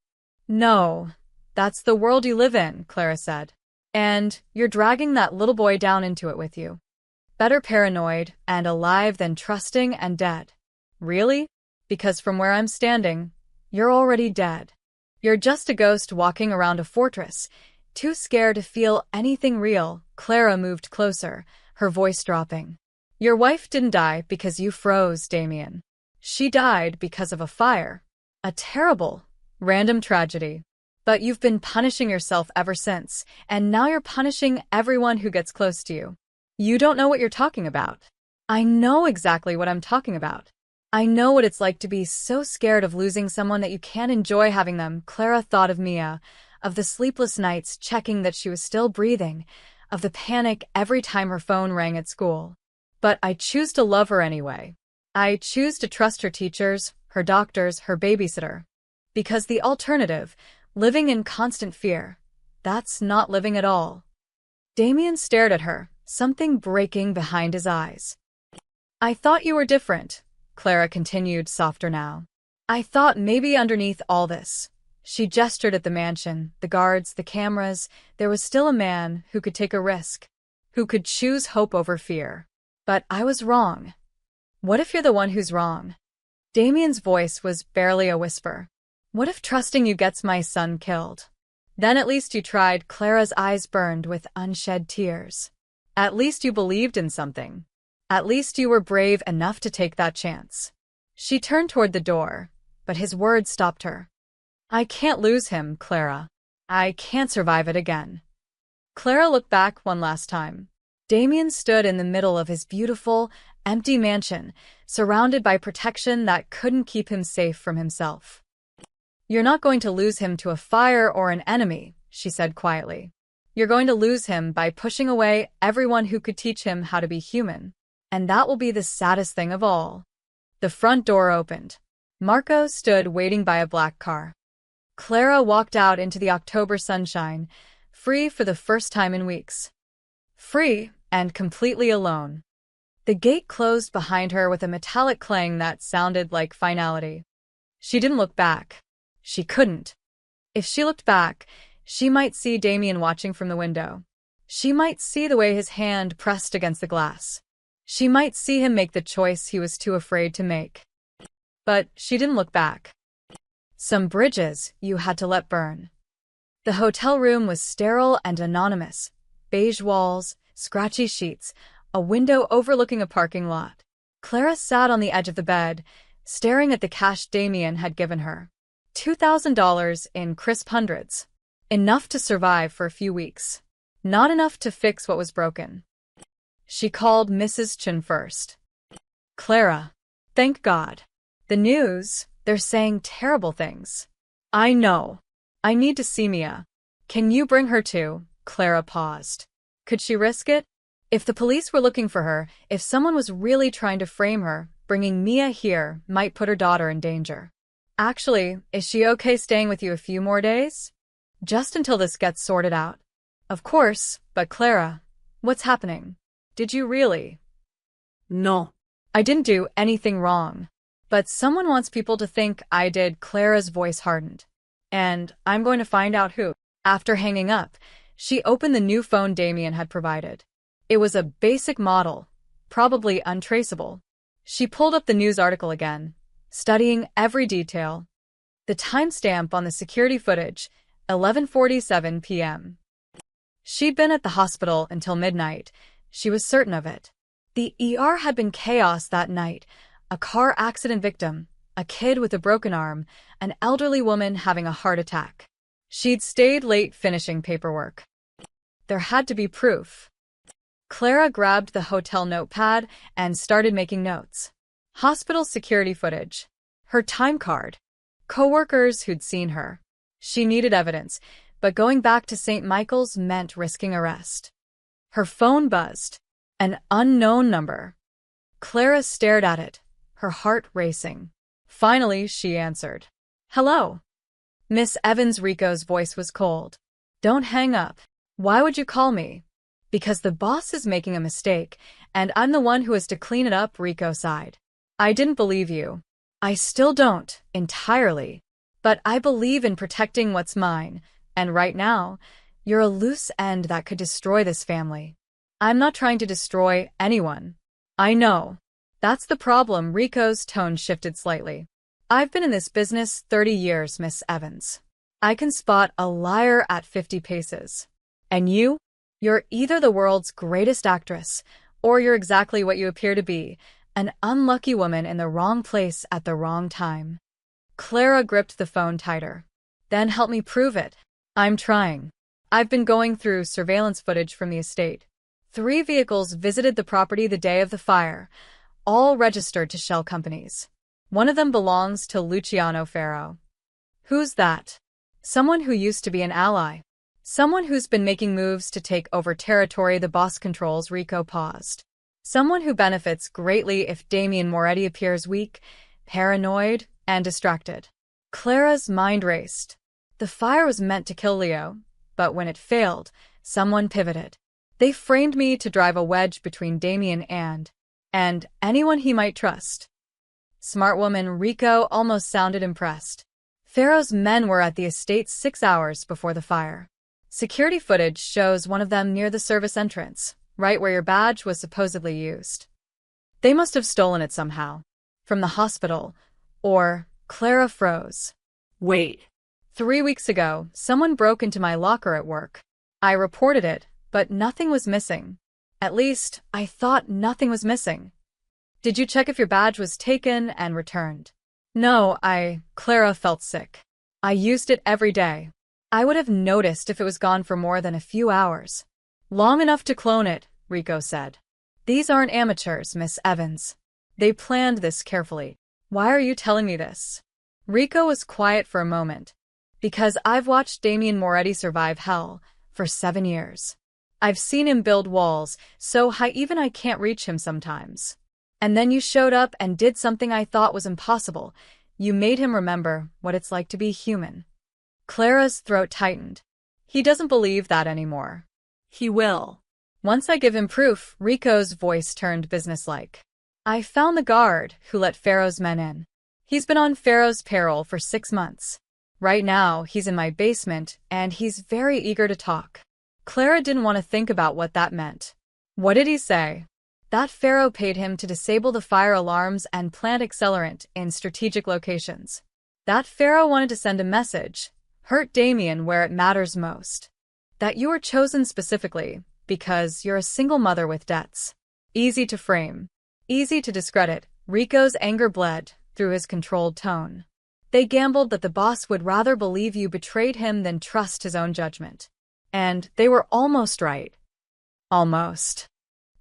"No, that's the world you live in," Clara said. "And you're dragging that little boy down into it with you. Better paranoid and alive than trusting and dead." "Really? Because from where I'm standing, you're already dead. You're just a ghost walking around a fortress, too scared to feel anything real." Clara moved closer, her voice dropping. "Your wife didn't die because you froze, Damien. She died because of a fire. A terrible, random tragedy. But you've been punishing yourself ever since, and now you're punishing everyone who gets close to you. You don't know what you're talking about." "I know exactly what I'm talking about. I know what it's like to be so scared of losing someone that you can't enjoy having them." Clara thought of Mia, of the sleepless nights checking that she was still breathing, of the panic every time her phone rang at school. "But I choose to love her anyway. I choose to trust her teachers, her doctors, her babysitter. Because the alternative, living in constant fear, that's not living at all." Damien stared at her, something breaking behind his eyes. I thought you were different, Clara continued, softer now. I thought maybe underneath all this. She gestured at the mansion, the guards, the cameras. There was still a man who could take a risk, who could choose hope over fear. But I was wrong. What if you're the one who's wrong? Damien's voice was barely a whisper. What if trusting you gets my son killed? Then at least you tried. Clara's eyes burned with unshed tears. At least you believed in something. At least you were brave enough to take that chance. She turned toward the door, but his words stopped her. I can't lose him, Clara. I can't survive it again. Clara looked back one last time. Damien stood in the middle of his beautiful, empty mansion, surrounded by protection that couldn't keep him safe from himself. You're not going to lose him to a fire or an enemy, she said quietly. You're going to lose him by pushing away everyone who could teach him how to be human. And that will be the saddest thing of all. The front door opened. Marco stood waiting by a black car. Clara walked out into the October sunshine, free for the first time in weeks. Free and completely alone. The gate closed behind her with a metallic clang that sounded like finality. She didn't look back. She couldn't. If she looked back, she might see Damien watching from the window. She might see the way his hand pressed against the glass. She might see him make the choice he was too afraid to make. But she didn't look back. Some bridges you had to let burn. The hotel room was sterile and anonymous. Beige walls, scratchy sheets, a window overlooking a parking lot. Clara sat on the edge of the bed, staring at the cash Damien had given her. $2,000 in crisp hundreds. Enough to survive for a few weeks. Not enough to fix what was broken. She called Mrs. Chen first. Clara. Thank God. The news, they're saying terrible things. I know. I need to see Mia. Can you bring her too? Clara paused. Could she risk it? If the police were looking for her, if someone was really trying to frame her, bringing Mia here might put her daughter in danger. Actually, is she okay staying with you a few more days? Just until this gets sorted out. Of course, but Clara, what's happening? Did you really? No. I didn't do anything wrong. But someone wants people to think I did. Clara's voice hardened. And I'm going to find out who. After hanging up, she opened the new phone Damien had provided. It was a basic model, probably untraceable. She pulled up the news article again, studying every detail. The timestamp on the security footage, 11:47 p.m. She'd been at the hospital until midnight. She was certain of it. The ER had been chaos that night. A car accident victim, a kid with a broken arm, an elderly woman having a heart attack. She'd stayed late finishing paperwork. There had to be proof. Clara grabbed the hotel notepad and started making notes. Hospital security footage. Her time card. Coworkers who'd seen her. She needed evidence, but going back to St. Michael's meant risking arrest. Her phone buzzed. An unknown number. Clara stared at it, her heart racing. Finally, she answered. Hello. Miss Evans. Rico's voice was cold. Don't hang up. Why would you call me? Because the boss is making a mistake, and I'm the one who has to clean it up. Rico sighed. I didn't believe you. I still don't, entirely. But I believe in protecting what's mine, and right now, you're a loose end that could destroy this family. I'm not trying to destroy anyone. I know. That's the problem. Rico's tone shifted slightly. I've been in this business 30 years, Miss Evans. I can spot a liar at 50 paces. And you? You're either the world's greatest actress, or you're exactly what you appear to be, an unlucky woman in the wrong place at the wrong time. Clara gripped the phone tighter. Then help me prove it. I'm trying. I've been going through surveillance footage from the estate. 3 vehicles visited the property the day of the fire, all registered to shell companies. One of them belongs to Luciano Ferro. Who's that? Someone who used to be an ally. Someone who's been making moves to take over territory the boss controls. Rico paused. Someone who benefits greatly if Damien Moretti appears weak, paranoid, and distracted. Clara's mind raced. The fire was meant to kill Leo, but when it failed, someone pivoted. They framed me to drive a wedge between Damien and anyone he might trust. Smart woman Rico almost sounded impressed. Pharaoh's men were at the estate 6 hours before the fire. Security footage shows one of them near the service entrance, right where your badge was supposedly used. They must have stolen it somehow. From the hospital. Or Clara froze. Wait. 3 weeks ago, someone broke into my locker at work. I reported it, but nothing was missing. At least, I thought nothing was missing. Did you check if your badge was taken and returned? No, Clara felt sick. I used it every day. I would have noticed if it was gone for more than a few hours. Long enough to clone it, Rico said. These aren't amateurs, Miss Evans. They planned this carefully. Why are you telling me this? Rico was quiet for a moment. Because I've watched Damien Moretti survive hell for 7 years. I've seen him build walls so high even I can't reach him sometimes. And then you showed up and did something I thought was impossible. You made him remember what it's like to be human. Clara's throat tightened. He doesn't believe that anymore. He will. Once I give him proof, Rico's voice turned businesslike. I found the guard who let Pharaoh's men in. He's been on Pharaoh's payroll for 6 months. Right now, he's in my basement, and he's very eager to talk. Clara didn't want to think about what that meant. What did he say? That Pharaoh paid him to disable the fire alarms and plant accelerant in strategic locations. That Pharaoh wanted to send a message, hurt Damien where it matters most. That you were chosen specifically because you're a single mother with debts. Easy to frame. Easy to discredit. Rico's anger bled through his controlled tone. They gambled that the boss would rather believe you betrayed him than trust his own judgment. And they were almost right. Almost.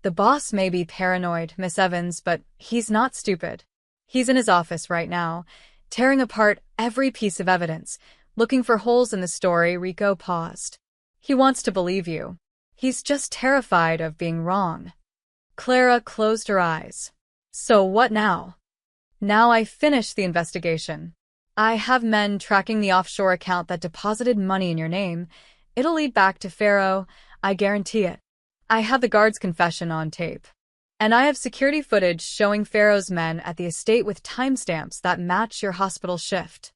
The boss may be paranoid, Miss Evans, but he's not stupid. He's in his office right now, tearing apart every piece of evidence, looking for holes in the story. Rico paused. He wants to believe you. He's just terrified of being wrong. Clara closed her eyes. So what now? Now I finished the investigation. I have men tracking the offshore account that deposited money in your name. It'll lead back to Pharaoh, I guarantee it. I have the guard's confession on tape. And I have security footage showing Pharaoh's men at the estate with timestamps that match your hospital shift.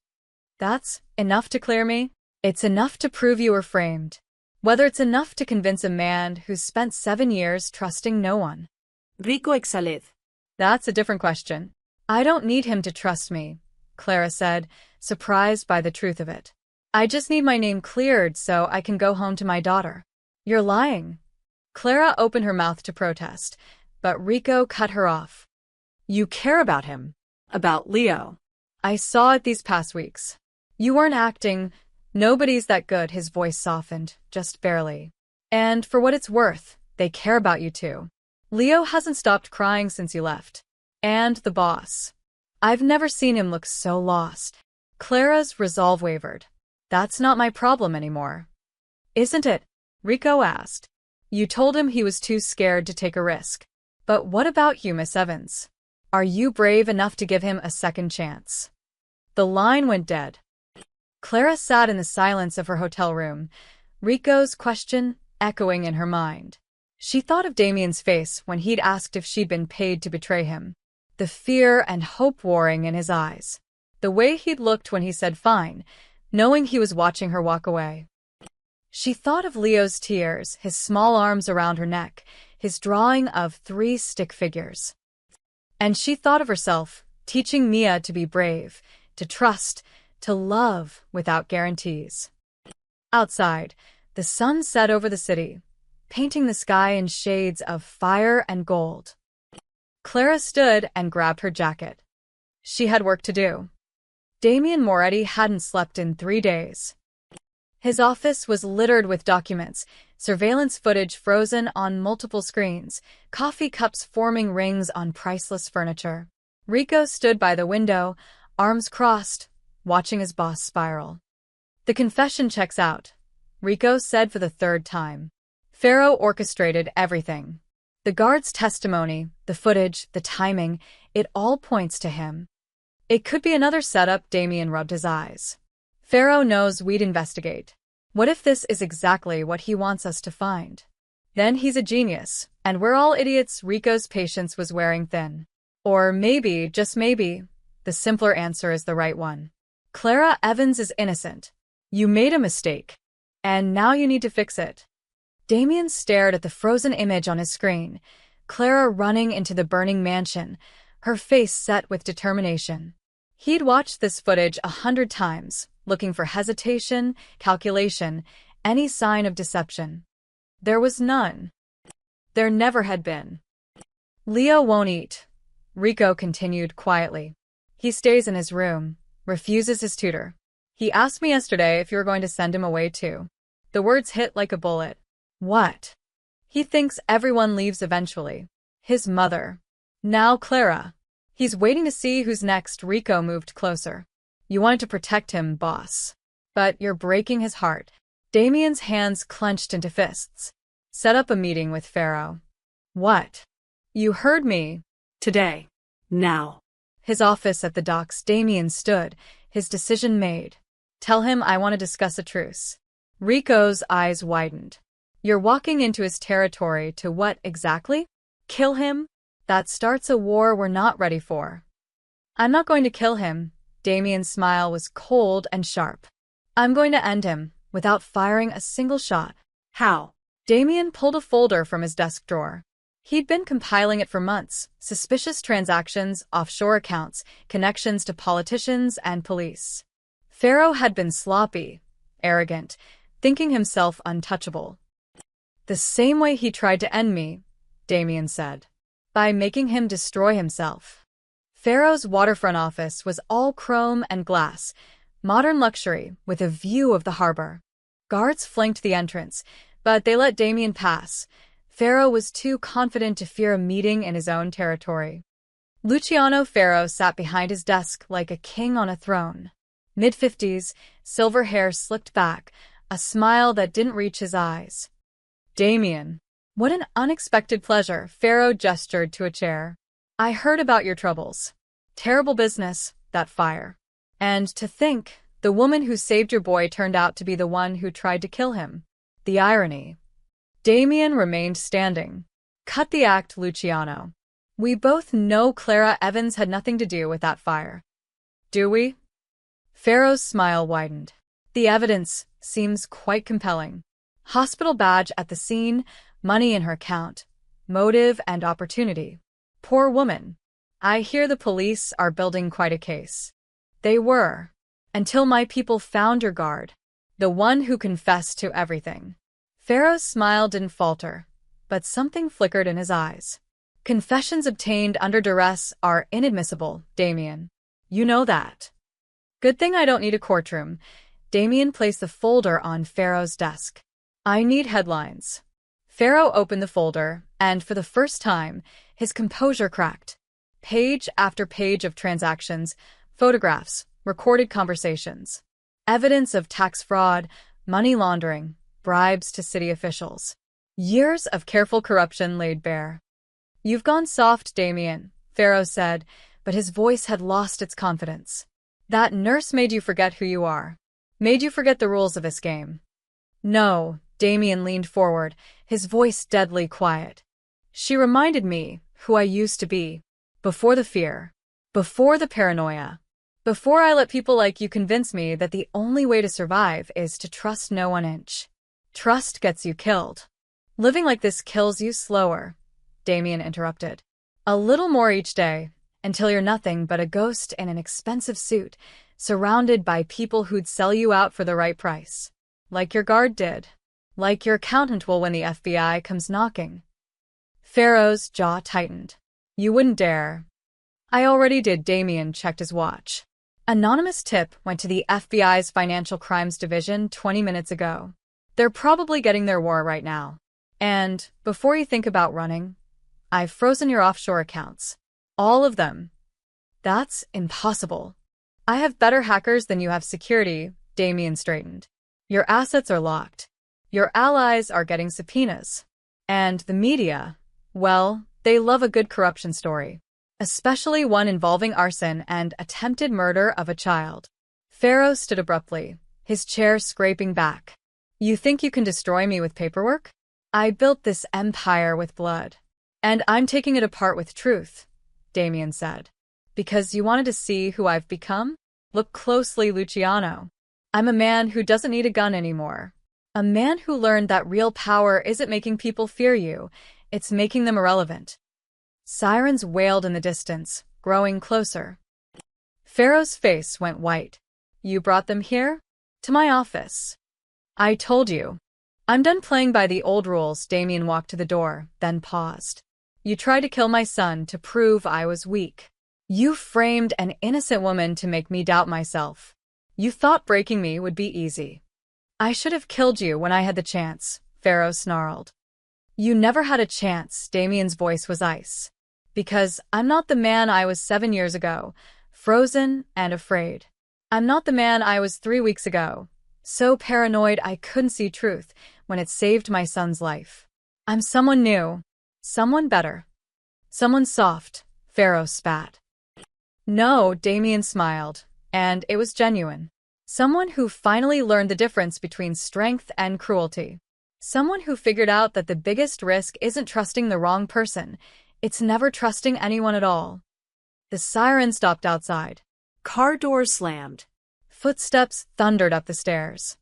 That's enough to clear me? It's enough to prove you were framed. Whether it's enough to convince a man who's spent 7 years trusting no one. Rico exhaled. That's a different question. I don't need him to trust me, Clara said, surprised by the truth of it. I just need my name cleared so I can go home to my daughter. You're lying. Clara opened her mouth to protest, but Rico cut her off. You care about him. About Leo. I saw it these past weeks. You weren't acting. Nobody's that good. His voice softened, just barely. And for what it's worth, they care about you too. Leo hasn't stopped crying since you left. And the boss. I've never seen him look so lost. Clara's resolve wavered. That's not my problem anymore. Isn't it? Rico asked. You told him he was too scared to take a risk. But what about you, Miss Evans? Are you brave enough to give him a second chance? The line went dead. Clara sat in the silence of her hotel room, Rico's question echoing in her mind. She thought of Damien's face when he'd asked if she'd been paid to betray him. The fear and hope warring in his eyes. The way he'd looked when he said fine, knowing he was watching her walk away. She thought of Leo's tears, his small arms around her neck, his drawing of 3 stick figures. And she thought of herself, teaching Mia to be brave, to trust, to love without guarantees. Outside, the sun set over the city, painting the sky in shades of fire and gold. Clara stood and grabbed her jacket. She had work to do. Damien Moretti hadn't slept in 3 days. His office was littered with documents, surveillance footage frozen on multiple screens, coffee cups forming rings on priceless furniture. Rico stood by the window, arms crossed, watching his boss spiral. The confession checks out, Rico said for the 3rd time. Pharaoh orchestrated everything. The guard's testimony, the footage, the timing, it all points to him. It could be another setup. Damien rubbed his eyes. Pharaoh knows we'd investigate. What if this is exactly what he wants us to find? then he's a genius, and we're all idiots. Rico's patience was wearing thin. Or maybe, just maybe, the simpler answer is the right one. Clara Evans is innocent. You made a mistake. And now you need to fix it. Damien stared at the frozen image on his screen, Clara running into the burning mansion, her face set with determination. He'd watched this footage 100 times, looking for hesitation, calculation, any sign of deception. There was none. There never had been. Leo won't eat, Rico continued quietly. He stays in his room, refuses his tutor. He asked me yesterday if you were going to send him away too. The words hit like a bullet. What? He thinks everyone leaves eventually. His mother. Now Clara. He's waiting to see who's next. Rico moved closer. You wanted to protect him, boss. But you're breaking his heart. Damien's hands clenched into fists. Set up a meeting with Pharaoh. What? You heard me. Today. Now. His office at the docks. Damien stood, his decision made. Tell him I want to discuss a truce. Rico's eyes widened. You're walking into his territory to what exactly? Kill him? That starts a war we're not ready for. I'm not going to kill him. Damien's smile was cold and sharp. I'm going to end him, without firing a single shot. How? Damien pulled a folder from his desk drawer. He'd been compiling it for months. Suspicious transactions, offshore accounts, connections to politicians and police. Pharaoh had been sloppy, arrogant, thinking himself untouchable. The same way he tried to end me, Damien said. By making him destroy himself. Pharaoh's waterfront office was all chrome and glass, modern luxury with a view of the harbor. Guards flanked the entrance, but they let Damien pass. Pharaoh was too confident to fear a meeting in his own territory. Luciano Pharaoh sat behind his desk like a king on a throne. Mid-50s, silver hair slicked back, a smile that didn't reach his eyes. Damien. What an unexpected pleasure. Pharaoh gestured to a chair. I heard about your troubles. Terrible business, that fire. And to think, the woman who saved your boy turned out to be the one who tried to kill him. The irony. Damien remained standing. Cut the act, Luciano. We both know Clara Evans had nothing to do with that fire. Do we? Pharaoh's smile widened. The evidence seems quite compelling. Hospital badge at the scene, money in her account, motive and opportunity. Poor woman. I hear the police are building quite a case. They were. Until my people found your guard. The one who confessed to everything. Pharaoh's smile didn't falter, but something flickered in his eyes. Confessions obtained under duress are inadmissible, Damien. You know that. Good thing I don't need a courtroom. Damien placed the folder on Pharaoh's desk. I need headlines. Pharaoh opened the folder, and for the first time, his composure cracked. Page after page of transactions, photographs, recorded conversations. Evidence of tax fraud, money laundering, bribes to city officials. Years of careful corruption laid bare. You've gone soft, Damien, Pharaoh said, but his voice had lost its confidence. That nurse made you forget who you are. Made you forget the rules of this game. No, Damien leaned forward, his voice deadly quiet. She reminded me who I used to be. Before the fear. Before the paranoia. Before I let people like you convince me that the only way to survive is to trust no 1 inch. Trust gets you killed. Living like this kills you slower, Damien interrupted. A little more each day, until you're nothing but a ghost in an expensive suit, surrounded by people who'd sell you out for the right price. Like your guard did. Like your accountant will when the FBI comes knocking. Pharaoh's jaw tightened. You wouldn't dare. I already did. Damien checked his watch. Anonymous tip went to the FBI's Financial Crimes Division 20 minutes ago. They're probably getting their war right now. And, before you think about running, I've frozen your offshore accounts. All of them. That's impossible. I have better hackers than you have security, Damien straightened. Your assets are locked. Your allies are getting subpoenas. And the media, well, they love a good corruption story. Especially one involving arson and attempted murder of a child. Pharaoh stood abruptly, his chair scraping back. You think you can destroy me with paperwork? I built this empire with blood. And I'm taking it apart with truth, Damien said. Because you wanted to see who I've become? Look closely, Luciano. I'm a man who doesn't need a gun anymore. A man who learned that real power isn't making people fear you, it's making them irrelevant. Sirens wailed in the distance, growing closer. Pharaoh's face went white. You brought them here? To my office. I told you. I'm done playing by the old rules. Damien walked to the door, then paused. You tried to kill my son to prove I was weak. You framed an innocent woman to make me doubt myself. You thought breaking me would be easy. I should have killed you when I had the chance, Pharaoh snarled. You never had a chance, Damien's voice was ice. Because I'm not the man I was 7 years ago, frozen and afraid. I'm not the man I was 3 weeks ago, so paranoid I couldn't see truth when it saved my son's life. I'm someone new, someone better, someone soft, Pharaoh spat. No, Damien smiled, and it was genuine. Someone who finally learned the difference between strength and cruelty. Someone who figured out that the biggest risk isn't trusting the wrong person, it's never trusting anyone at all. The siren stopped outside. Car doors slammed. Footsteps thundered up the stairs.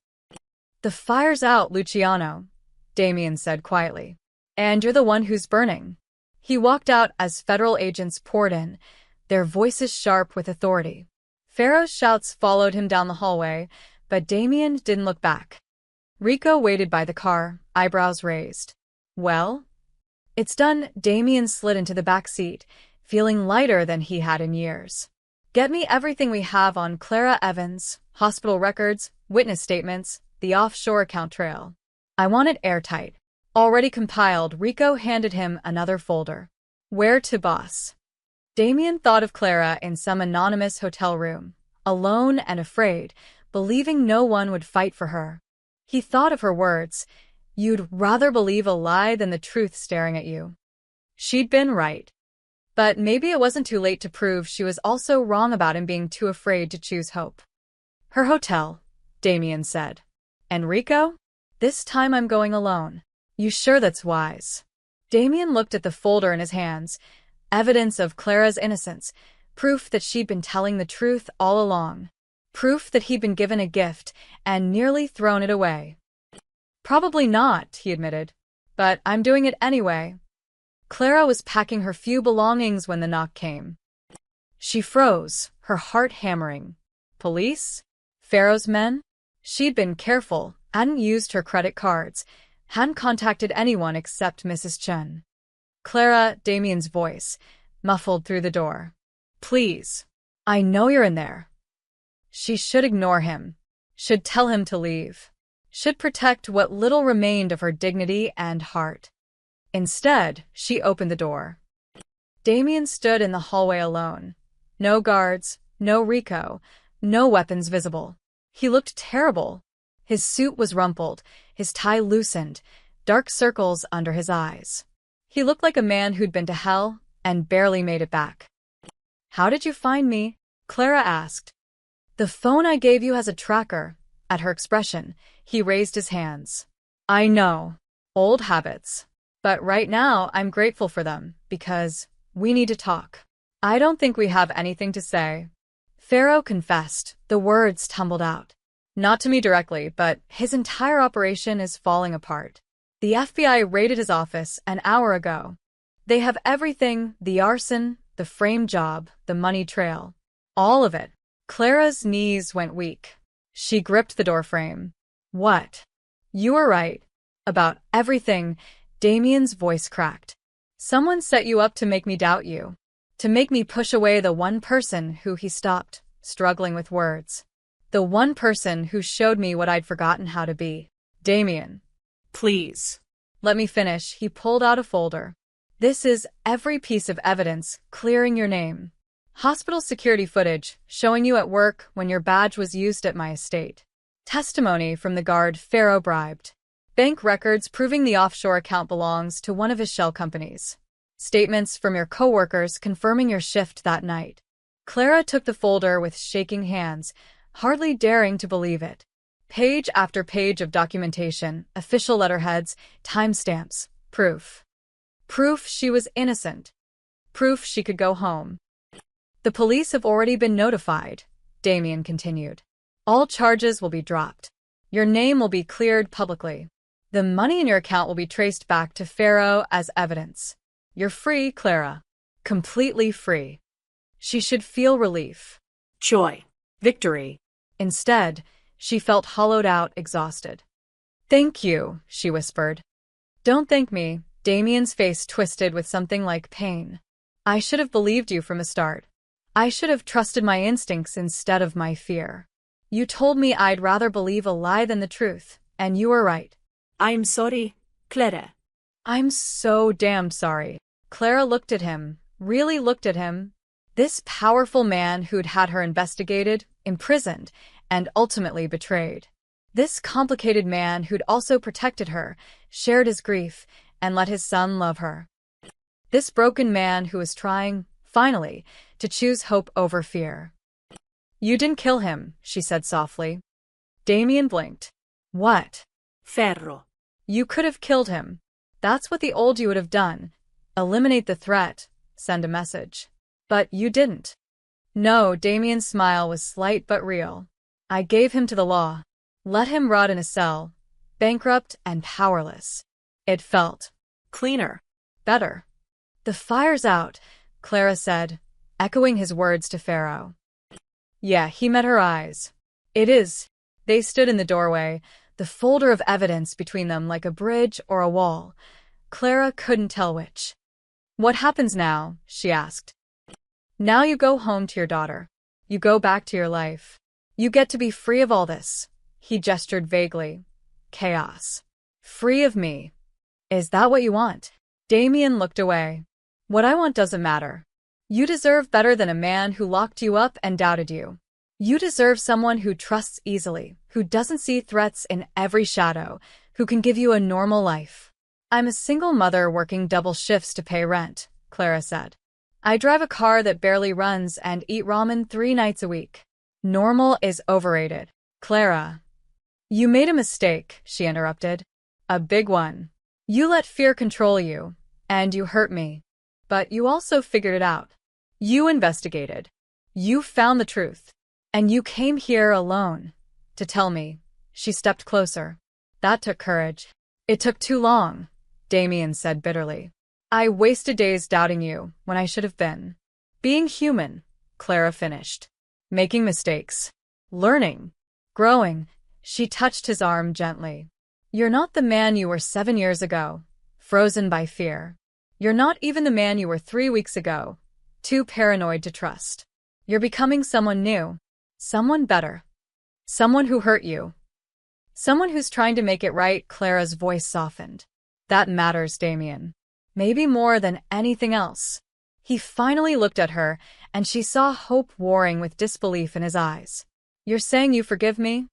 The fire's out, Luciano, Damien said quietly. And you're the one who's burning. He walked out as federal agents poured in, their voices sharp with authority. Pharaoh's shouts followed him down the hallway, but Damien didn't look back. Rico waited by the car, eyebrows raised. Well? It's done. Damien slid into the back seat, feeling lighter than he had in years. Get me everything we have on Clara Evans, hospital records, witness statements, the offshore account trail. I want it airtight. Already compiled, Rico handed him another folder. Where to, boss? Damien thought of Clara in some anonymous hotel room, alone and afraid, believing no one would fight for her. He thought of her words, "You'd rather believe a lie than the truth staring at you." She'd been right. But maybe it wasn't too late to prove she was also wrong about him being too afraid to choose hope. Her hotel, Damien said. Enrico? This time I'm going alone. You sure that's wise? Damien looked at the folder in his hands, evidence of Clara's innocence, proof that she'd been telling the truth all along. Proof that he'd been given a gift and nearly thrown it away. Probably not, he admitted. But I'm doing it anyway. Clara was packing her few belongings when the knock came. She froze, her heart hammering. Police? Pharaoh's men? She'd been careful, hadn't used her credit cards, hadn't contacted anyone except Mrs. Chen. Clara, Damien's voice, muffled through the door. Please. I know you're in there. She should ignore him. Should tell him to leave. Should protect what little remained of her dignity and heart. Instead, she opened the door. Damien stood in the hallway alone. No guards, no Rico, no weapons visible. He looked terrible. His suit was rumpled, his tie loosened, dark circles under his eyes. He looked like a man who'd been to hell and barely made it back. How did you find me? Clara asked. The phone I gave you has a tracker. At her expression, he raised his hands. I know. Old habits. But right now, I'm grateful for them, because we need to talk. I don't think we have anything to say. Pharaoh confessed, the words tumbled out. Not to me directly, but his entire operation is falling apart. The FBI raided his office an hour ago. They have everything, the arson, the frame job, the money trail. All of it. Clara's knees went weak. She gripped the doorframe. What? You were right. About everything, Damien's voice cracked. Someone set you up to make me doubt you. To make me push away the one person who he stopped, struggling with words. The one person who showed me what I'd forgotten how to be. Damien. Please. Let me finish. He pulled out a folder. This is every piece of evidence clearing your name. Hospital security footage showing you at work when your badge was used at my estate. Testimony from the guard Pharaoh bribed. Bank records proving the offshore account belongs to one of his shell companies. Statements from your coworkers confirming your shift that night. Clara took the folder with shaking hands, hardly daring to believe it. Page after page of documentation, official letterheads, timestamps, proof. Proof she was innocent. Proof she could go home. The police have already been notified, Damien continued. All charges will be dropped. Your name will be cleared publicly. The money in your account will be traced back to Pharaoh as evidence. You're free, Clara. Completely free. She should feel relief. Joy. Victory. Instead, she felt hollowed out, exhausted. Thank you, she whispered. Don't thank me. Damien's face twisted with something like pain. I should have believed you from the start. I should have trusted my instincts instead of my fear. You told me I'd rather believe a lie than the truth, and you were right. I'm sorry, Clara. I'm so damned sorry. Clara looked at him, really looked at him. This powerful man who'd had her investigated, imprisoned, and ultimately betrayed. This complicated man who'd also protected her, shared his grief, and let his son love her. This broken man who was trying, finally, to choose hope over fear. You didn't kill him, she said softly. Damien blinked. What? Ferro. You could have killed him. That's what the old you would have done. Eliminate the threat, send a message. But you didn't. No, Damien's smile was slight but real. I gave him to the law. Let him rot in a cell, bankrupt and powerless. It felt cleaner. Better. The fire's out, Clara said, echoing his words to Pharaoh. Yeah, he met her eyes. It is. They stood in the doorway, the folder of evidence between them like a bridge or a wall. Clara couldn't tell which. What happens now? She asked. Now you go home to your daughter. You go back to your life. You get to be free of all this. He gestured vaguely. Chaos. Free of me. Is that what you want? Damien looked away. What I want doesn't matter. You deserve better than a man who locked you up and doubted you. You deserve someone who trusts easily, who doesn't see threats in every shadow, who can give you a normal life. I'm a single mother working double shifts to pay rent, Clara said. I drive a car that barely runs and eat ramen 3 nights a week. Normal is overrated. Clara. You made a mistake, she interrupted. A big one. You let fear control you, and you hurt me. But you also figured it out. You investigated. You found the truth. And you came here alone. To tell me. She stepped closer. That took courage. It took too long, Damien said bitterly. I wasted days doubting you when I should have been. Being human, Clara finished. Making mistakes. Learning. Growing. She touched his arm gently. You're not the man you were 7 years ago, frozen by fear. You're not even the man you were 3 weeks ago, too paranoid to trust. You're becoming someone new. Someone better. Someone who hurt you. Someone who's trying to make it right. Clara's voice softened. That matters, Damien. Maybe more than anything else. He finally looked at her, and she saw hope warring with disbelief in his eyes. You're saying you forgive me?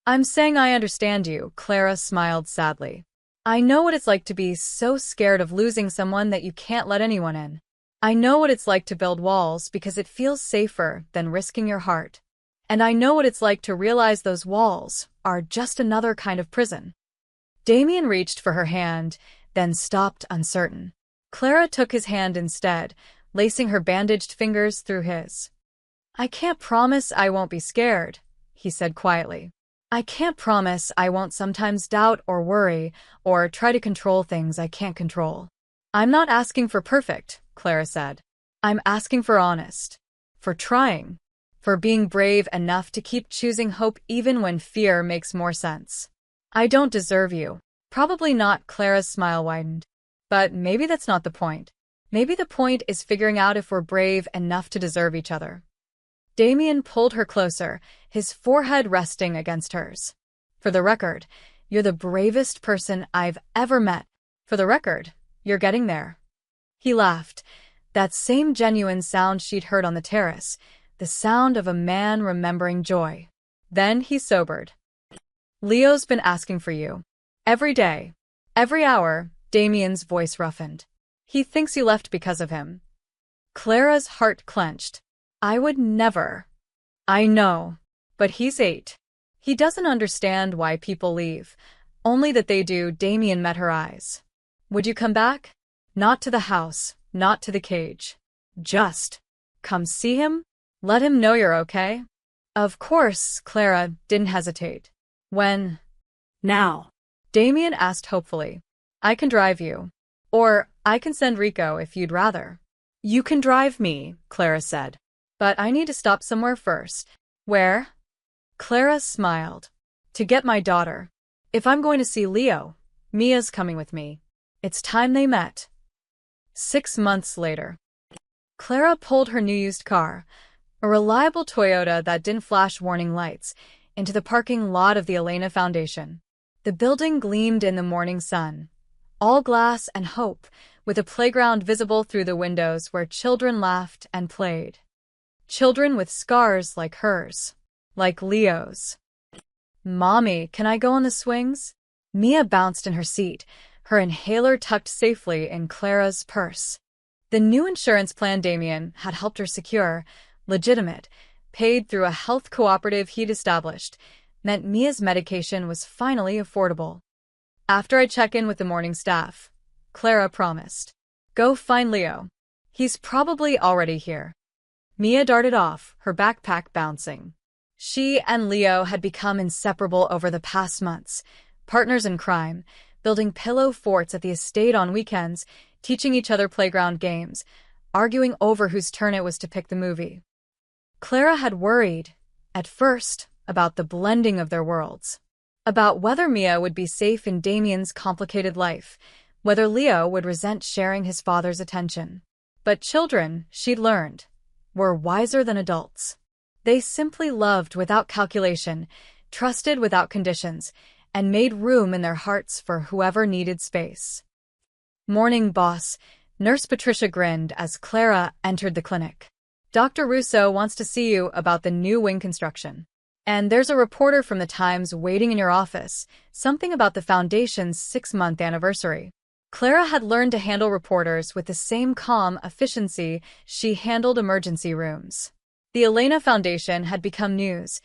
I'm saying I understand you, Clara smiled sadly. I know what it's like to be so scared of losing someone that you can't let anyone in. I know what it's like to build walls because it feels safer than risking your heart. And I know what it's like to realize those walls are just another kind of prison. Damien reached for her hand, then stopped uncertain. Clara took his hand instead, lacing her bandaged fingers through his. I can't promise I won't be scared, he said quietly. I can't promise I won't sometimes doubt or worry or try to control things I can't control. I'm not asking for perfect, Clara said. I'm asking for honest. For trying. For being brave enough to keep choosing hope even when fear makes more sense. I don't deserve you. Probably not, Clara's smile widened. But maybe that's not the point. Maybe the point is figuring out if we're brave enough to deserve each other. Damien pulled her closer, his forehead resting against hers. For the record, you're the bravest person I've ever met. For the record, you're getting there. He laughed, that same genuine sound she'd heard on the terrace, the sound of a man remembering joy. Then he sobered. Leo's been asking for you. Every day. Every hour, Damien's voice roughened. He thinks you left because of him. Clara's heart clenched. I would never. I know. But he's 8. He doesn't understand why people leave, only that they do. Damien met her eyes. Would you come back? Not to the house, not to the cage. Just come see him? Let him know you're okay? Of course, Clara didn't hesitate. When? Now. Damien asked hopefully. I can drive you. Or I can send Rico if you'd rather. You can drive me, Clara said. But I need to stop somewhere first. Where? Clara smiled. To get my daughter. If I'm going to see Leo, Mia's coming with me. It's time they met. 6 months later. Clara pulled her new used car, a reliable Toyota that didn't flash warning lights, into the parking lot of the Elena Foundation. The building gleamed in the morning sun, all glass and hope, with a playground visible through the windows where children laughed and played. Children with scars like hers. Like Leo's. Mommy, can I go on the swings? Mia bounced in her seat, her inhaler tucked safely in Clara's purse. The new insurance plan Damien had helped her secure, legitimate, paid through a health cooperative he'd established, meant Mia's medication was finally affordable. After I check in with the morning staff, Clara promised. Go find Leo. He's probably already here. Mia darted off, her backpack bouncing. She and Leo had become inseparable over the past months, partners in crime, building pillow forts at the estate on weekends, teaching each other playground games, arguing over whose turn it was to pick the movie. Clara had worried, at first, about the blending of their worlds, about whether Mia would be safe in Damien's complicated life, whether Leo would resent sharing his father's attention. But children, she'd learned, were wiser than adults. They simply loved without calculation, trusted without conditions, and made room in their hearts for whoever needed space. Morning, boss. Nurse Patricia grinned as Clara entered the clinic. Dr. Russo wants to see you about the new wing construction. And there's a reporter from the Times waiting in your office, something about the Foundation's 6-month anniversary. Clara had learned to handle reporters with the same calm efficiency she handled emergency rooms. The Elena Foundation had become news,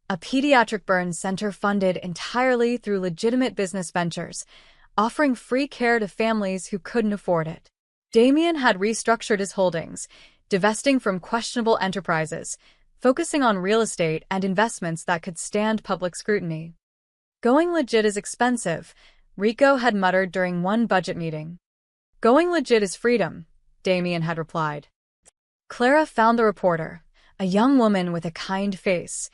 a pediatric burn center funded entirely through legitimate business ventures, offering free care to families who couldn't afford it. Damien had restructured his holdings, divesting from questionable enterprises, focusing on real estate and investments that could stand public scrutiny. Going legit is expensive, Rico had muttered during one budget meeting. Going legit is freedom, Damien had replied. Clara found the reporter, a young woman with a kind face,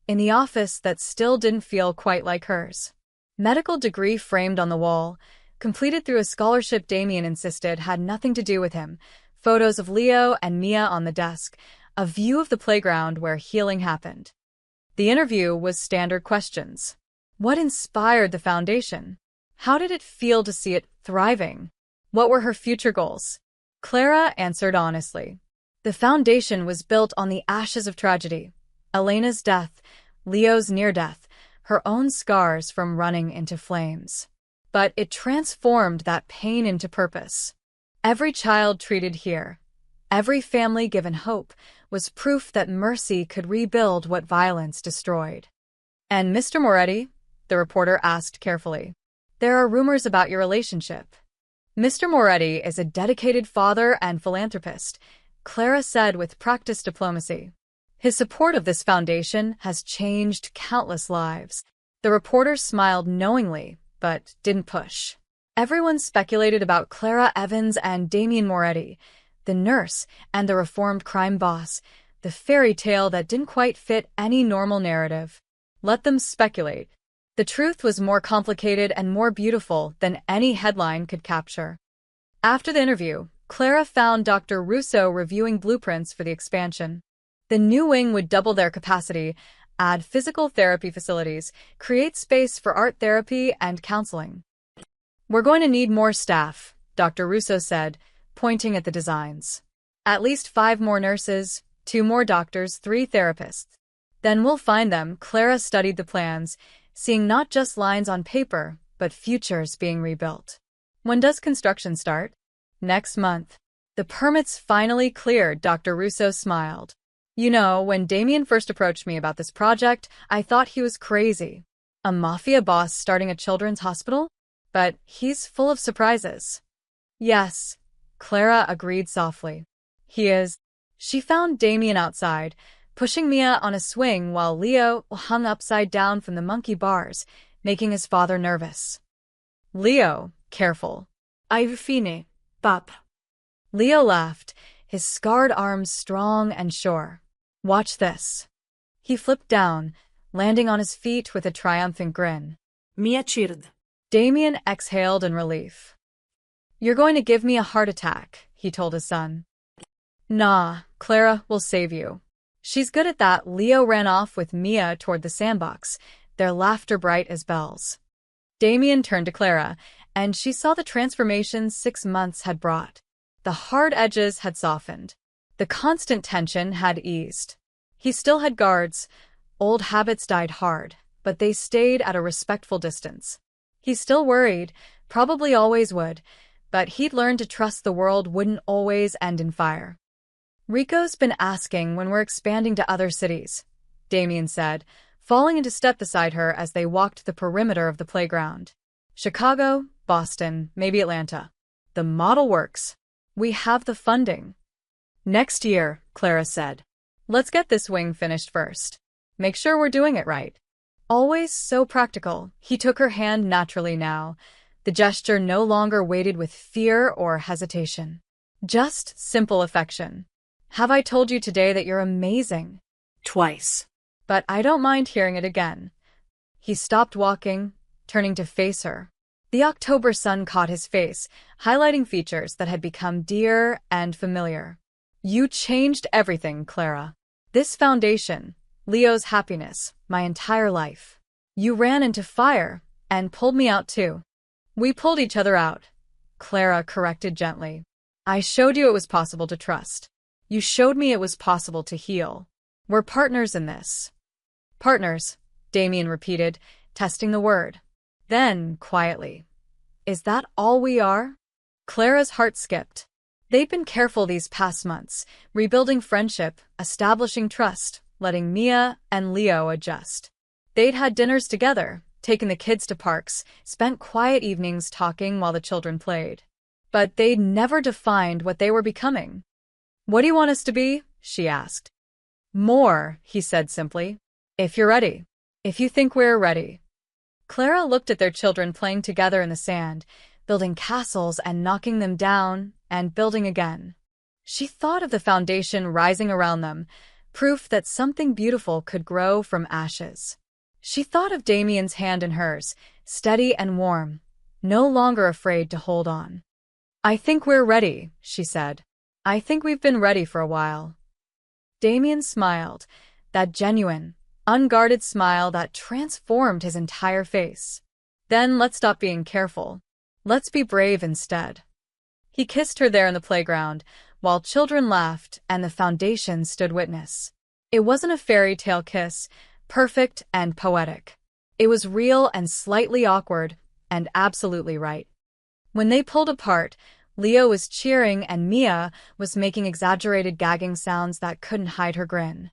in the office that still didn't feel quite like hers. Medical degree framed on the wall, completed through a scholarship Damien insisted had nothing to do with him, photos of Leo and Mia on the desk, a view of the playground where healing happened. The interview was standard questions. What inspired the foundation? How did it feel to see it thriving? What were her future goals? Clara answered honestly. The foundation was built on the ashes of tragedy. Elena's death, Leo's near-death, her own scars from running into flames. But it transformed that pain into purpose. Every child treated here, every family given hope, was proof that mercy could rebuild what violence destroyed. And Mr. Moretti? The reporter asked carefully. There are rumors about your relationship. Mr. Moretti is a dedicated father and philanthropist, Clara said with practiced diplomacy. His support of this foundation has changed countless lives. The reporter smiled knowingly, but didn't push. Everyone speculated about Clara Evans and Damien Moretti, the nurse and the reformed crime boss, the fairy tale that didn't quite fit any normal narrative. Let them speculate. The truth was more complicated and more beautiful than any headline could capture. After the interview, Clara found Dr. Russo reviewing blueprints for the expansion. The new wing would double their capacity, add physical therapy facilities, create space for art therapy and counseling. We're going to need more staff, Dr. Russo said, pointing at the designs. At least 5 more nurses, 2 more doctors, 3 therapists. Then we'll find them. Clara studied the plans, seeing not just lines on paper, but futures being rebuilt. When does construction start? Next month. The permits finally cleared, Dr. Russo smiled. You know, when Damien first approached me about this project, I thought he was crazy. A mafia boss starting a children's hospital? But he's full of surprises. Yes, Clara agreed softly. He is. She found Damien outside, pushing Mia on a swing while Leo hung upside down from the monkey bars, making his father nervous. Leo, careful. I've fine, pap. Leo laughed, his scarred arms strong and sure. Watch this. He flipped down, landing on his feet with a triumphant grin. Mia chird. Damien exhaled in relief. You're going to give me a heart attack, he told his son. Nah, Clara will save you. She's good at that. Leo ran off with Mia toward the sandbox, their laughter bright as bells. Damien turned to Clara, and she saw the transformation 6 months had brought. The hard edges had softened. The constant tension had eased. He still had guards. Old habits died hard, but they stayed at a respectful distance. He still worried, probably always would, but he'd learned to trust the world wouldn't always end in fire. Rico's been asking when we're expanding to other cities, Damien said, falling into step beside her as they walked the perimeter of the playground. Chicago, Boston, maybe Atlanta. The model works. We have the funding. Next year, Clara said. Let's get this wing finished first. Make sure we're doing it right. Always so practical, he took her hand naturally now. The gesture no longer weighted with fear or hesitation. Just simple affection. Have I told you today that you're amazing? Twice. But I don't mind hearing it again. He stopped walking, turning to face her. The October sun caught his face, highlighting features that had become dear and familiar. You changed everything, Clara. This foundation, Leo's happiness, my entire life. You ran into fire, and pulled me out too. We pulled each other out, Clara corrected gently. I showed you it was possible to trust. You showed me it was possible to heal. We're partners in this. Partners, Damien repeated, testing the word. Then, quietly. Is that all we are? Clara's heart skipped. They'd been careful these past months, rebuilding friendship, establishing trust, letting Mia and Leo adjust. They'd had dinners together, taken the kids to parks, spent quiet evenings talking while the children played. But they'd never defined what they were becoming. What do you want us to be? She asked. More, he said simply. If you're ready. If you think we're ready. Clara looked at their children playing together in the sand, building castles and knocking them down, and building again. She thought of the foundation rising around them, proof that something beautiful could grow from ashes. She thought of Damien's hand in hers, steady and warm, no longer afraid to hold on. I think we're ready, she said. I think we've been ready for a while. Damien smiled, that genuine, unguarded smile that transformed his entire face. Then let's stop being careful. Let's be brave instead. He kissed her there in the playground, while children laughed and the foundation stood witness. It wasn't a fairy tale kiss, perfect and poetic. It was real and slightly awkward, and absolutely right. When they pulled apart, Leo was cheering and Mia was making exaggerated gagging sounds that couldn't hide her grin.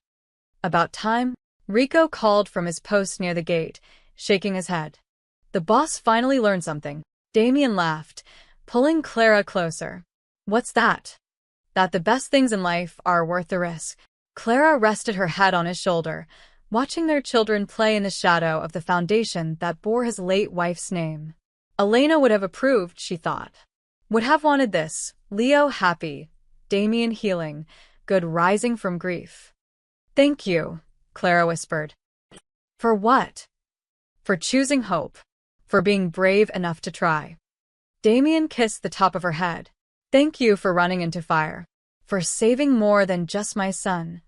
About time, Rico called from his post near the gate, shaking his head. The boss finally learned something. Damien laughed, pulling Clara closer. What's that? That the best things in life are worth the risk. Clara rested her head on his shoulder, watching their children play in the shadow of the foundation that bore his late wife's name. Elena would have approved, she thought. Would have wanted this. Leo happy, Damien healing, good rising from grief. Thank you, Clara whispered. For what? For choosing hope. For being brave enough to try. Damien kissed the top of her head. Thank you for running into fire. For saving more than just my son.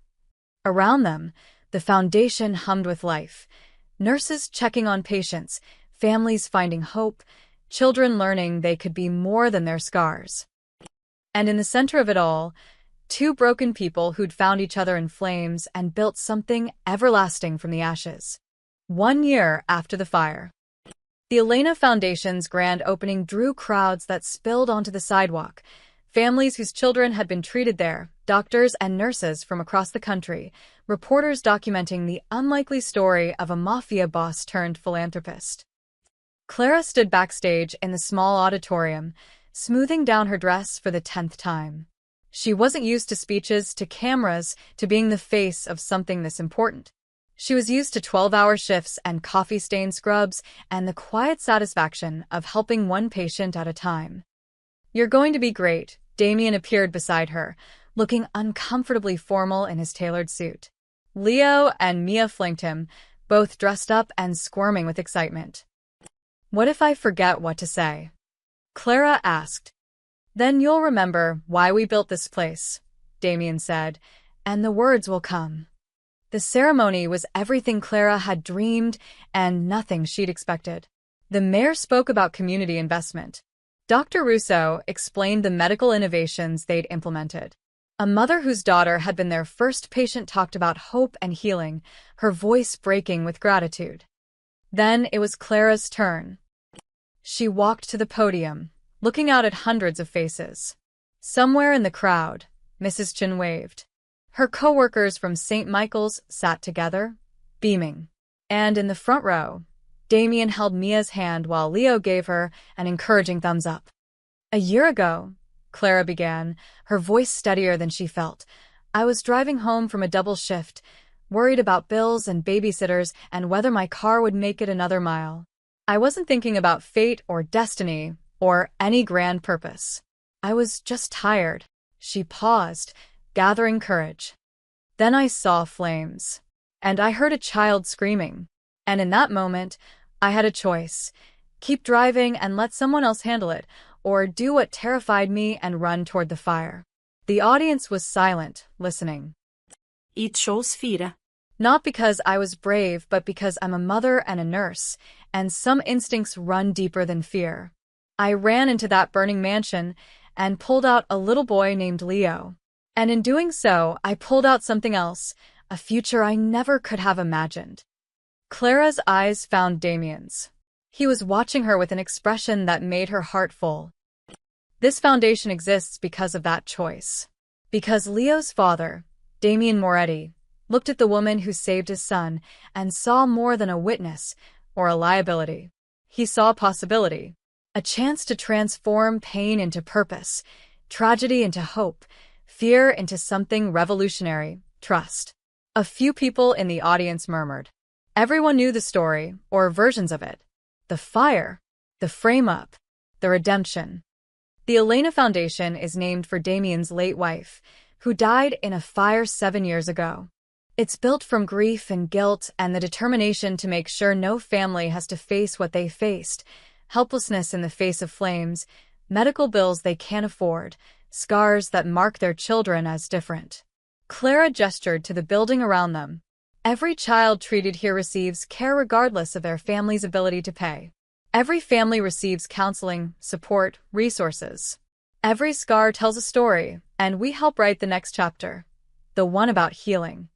Around them, the foundation hummed with life. Nurses checking on patients, families finding hope, children learning they could be more than their scars. And in the center of it all, two broken people who'd found each other in flames and built something everlasting from the ashes. 1 year after the fire. The Elena Foundation's grand opening drew crowds that spilled onto the sidewalk, families whose children had been treated there, doctors and nurses from across the country, reporters documenting the unlikely story of a mafia boss turned philanthropist. Clara stood backstage in the small auditorium, smoothing down her dress for the 10th time. She wasn't used to speeches, to cameras, to being the face of something this important. She was used to 12-hour shifts and coffee-stained scrubs and the quiet satisfaction of helping one patient at a time. "You're going to be great." Damien appeared beside her, looking uncomfortably formal in his tailored suit. Leo and Mia flanked him, both dressed up and squirming with excitement. "What if I forget what to say?" Clara asked. "Then you'll remember why we built this place," Damien said, "and the words will come." The ceremony was everything Clara had dreamed and nothing she'd expected. The mayor spoke about community investment. Dr. Russo explained the medical innovations they'd implemented. A mother whose daughter had been their first patient talked about hope and healing, her voice breaking with gratitude. Then it was Clara's turn. She walked to the podium, looking out at hundreds of faces. Somewhere in the crowd, Mrs. Chin waved. Her co-workers from St. Michael's sat together, beaming. And in the front row, Damien held Mia's hand while Leo gave her an encouraging thumbs up. "A year ago," Clara began, her voice steadier than she felt, "I was driving home from a double shift, worried about bills and babysitters and whether my car would make it another mile. I wasn't thinking about fate or destiny or any grand purpose. I was just tired." She paused, gathering courage. "Then I saw flames. And I heard a child screaming. And in that moment, I had a choice. Keep driving and let someone else handle it, or do what terrified me and run toward the fire." The audience was silent, listening. It shows fear. Not because I was brave, but because I'm a mother and a nurse, and some instincts run deeper than fear. I ran into that burning mansion and pulled out a little boy named Leo. And in doing so, I pulled out something else, a future I never could have imagined. Clara's eyes found Damien's. He was watching her with an expression that made her heart full. This foundation exists because of that choice. Because Leo's father, Damien Moretti, looked at the woman who saved his son and saw more than a witness or a liability. He saw a possibility, a chance to transform pain into purpose, tragedy into hope, fear into something revolutionary, trust. A few people in the audience murmured. Everyone knew the story, or versions of it. The fire, the frame-up, the redemption. The Elena Foundation is named for Damien's late wife, who died in a fire 7 years ago. It's built from grief and guilt and the determination to make sure no family has to face what they faced, helplessness in the face of flames, medical bills they can't afford, scars that mark their children as different. Clara gestured to the building around them. Every child treated here receives care regardless of their family's ability to pay. Every family receives counseling, support, resources. Every scar tells a story, and we help write the next chapter, the one about healing.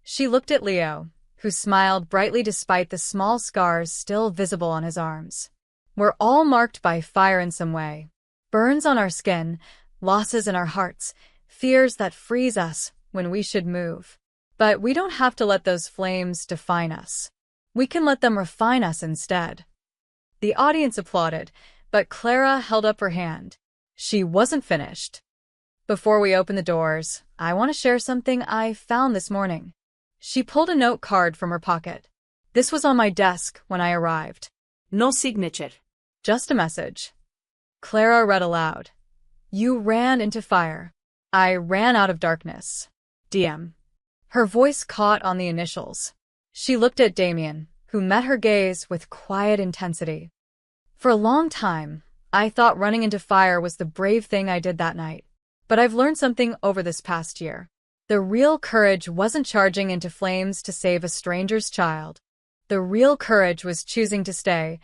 She looked at Leo, who smiled brightly despite the small scars still visible on his arms. We're all marked by fire in some way. Burns on our skin, losses in our hearts, fears that freeze us when we should move. But we don't have to let those flames define us. We can let them refine us instead. The audience applauded, but Clara held up her hand. She wasn't finished. "Before we open the doors, I want to share something I found this morning." She pulled a note card from her pocket. "This was on my desk when I arrived." No signature. "Just a message." Clara read aloud. "You ran into fire. I ran out of darkness. DM." Her voice caught on the initials. She looked at Damien, who met her gaze with quiet intensity. "For a long time, I thought running into fire was the brave thing I did that night. But I've learned something over this past year. The real courage wasn't charging into flames to save a stranger's child. The real courage was choosing to stay,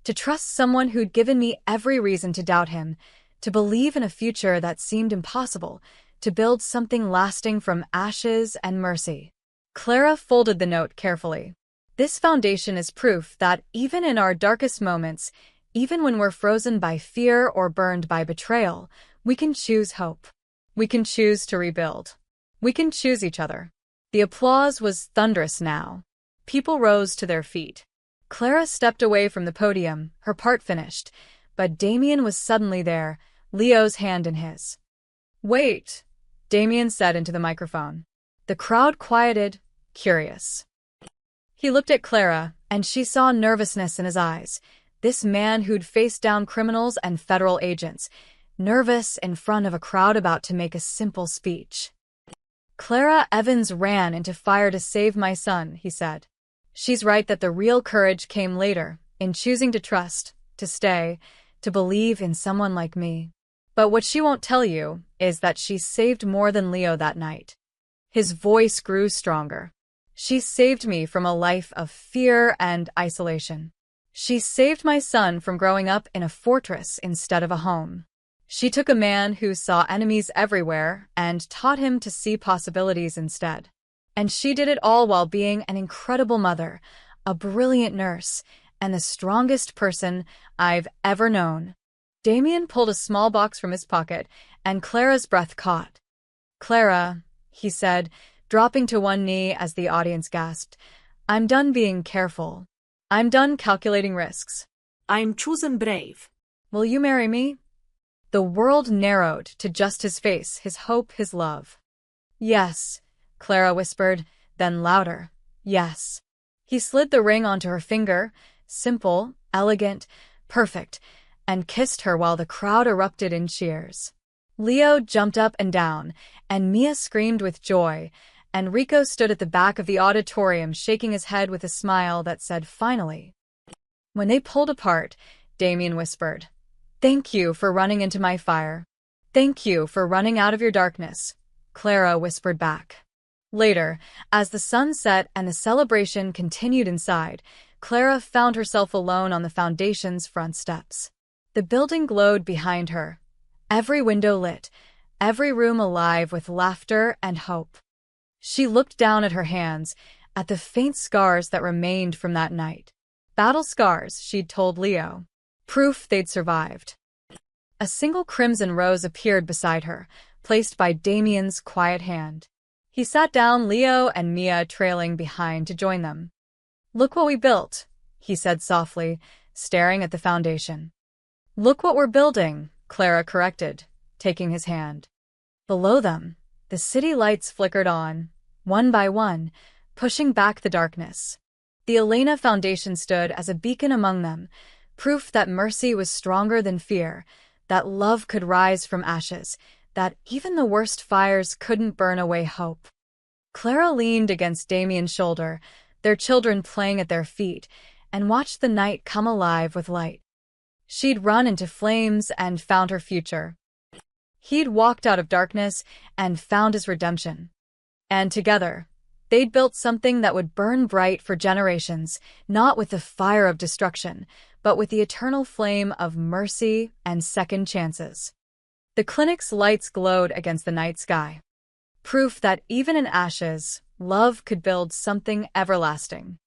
to trust someone who'd given me every reason to doubt him, to believe in a future that seemed impossible, to build something lasting from ashes and mercy." Clara folded the note carefully. This foundation is proof that even in our darkest moments, even when we're frozen by fear or burned by betrayal, we can choose hope. We can choose to rebuild. We can choose each other. The applause was thunderous now. People rose to their feet. Clara stepped away from the podium, her part finished, but Damien was suddenly there, Leo's hand in his. "Wait," Damien said into the microphone. The crowd quieted, curious. He looked at Clara, and she saw nervousness in his eyes. This man who'd faced down criminals and federal agents, nervous in front of a crowd about to make a simple speech. "Clara Evans ran into fire to save my son," he said. "She's right that the real courage came later, in choosing to trust, to stay, to believe in someone like me. But what she won't tell you is that she saved more than Leo that night." His voice grew stronger. "She saved me from a life of fear and isolation. She saved my son from growing up in a fortress instead of a home. She took a man who saw enemies everywhere and taught him to see possibilities instead. And she did it all while being an incredible mother, a brilliant nurse, and the strongest person I've ever known." Damien pulled a small box from his pocket, and Clara's breath caught. "Clara," he said, dropping to one knee as the audience gasped, "I'm done being careful. I'm done calculating risks. I'm chosen brave." Will you marry me?" The world narrowed to just his face, his hope, his love. "Yes," Clara whispered, then louder, "Yes." He slid the ring onto her finger, simple, elegant, perfect, and kissed her while the crowd erupted in cheers. Leo jumped up and down, and Mia screamed with joy, and Rico stood at the back of the auditorium shaking his head with a smile that said, "Finally." When they pulled apart, Damien whispered, "Thank you for running into my fire. Thank you for running out of your darkness," Clara whispered back. Later, as the sun set and the celebration continued inside, Clara found herself alone on the foundation's front steps. The building glowed behind her, every window lit, every room alive with laughter and hope. She looked down at her hands, at the faint scars that remained from that night. Battle scars, she'd told Leo. Proof they'd survived. A single crimson rose appeared beside her, placed by Damien's quiet hand. He sat down, Leo and Mia trailing behind to join them. "Look what we built," he said softly, staring at the foundation. "Look what we're building," Clara corrected, taking his hand. Below them, the city lights flickered on, one by one, pushing back the darkness. The Elena Foundation stood as a beacon among them, proof that mercy was stronger than fear, that love could rise from ashes, that even the worst fires couldn't burn away hope. Clara leaned against Damien's shoulder, their children playing at their feet, and watched the night come alive with light. She'd run into flames and found her future. He'd walked out of darkness and found his redemption. And together, they'd built something that would burn bright for generations, not with the fire of destruction, but with the eternal flame of mercy and second chances. The clinic's lights glowed against the night sky. Proof that even in ashes, love could build something everlasting.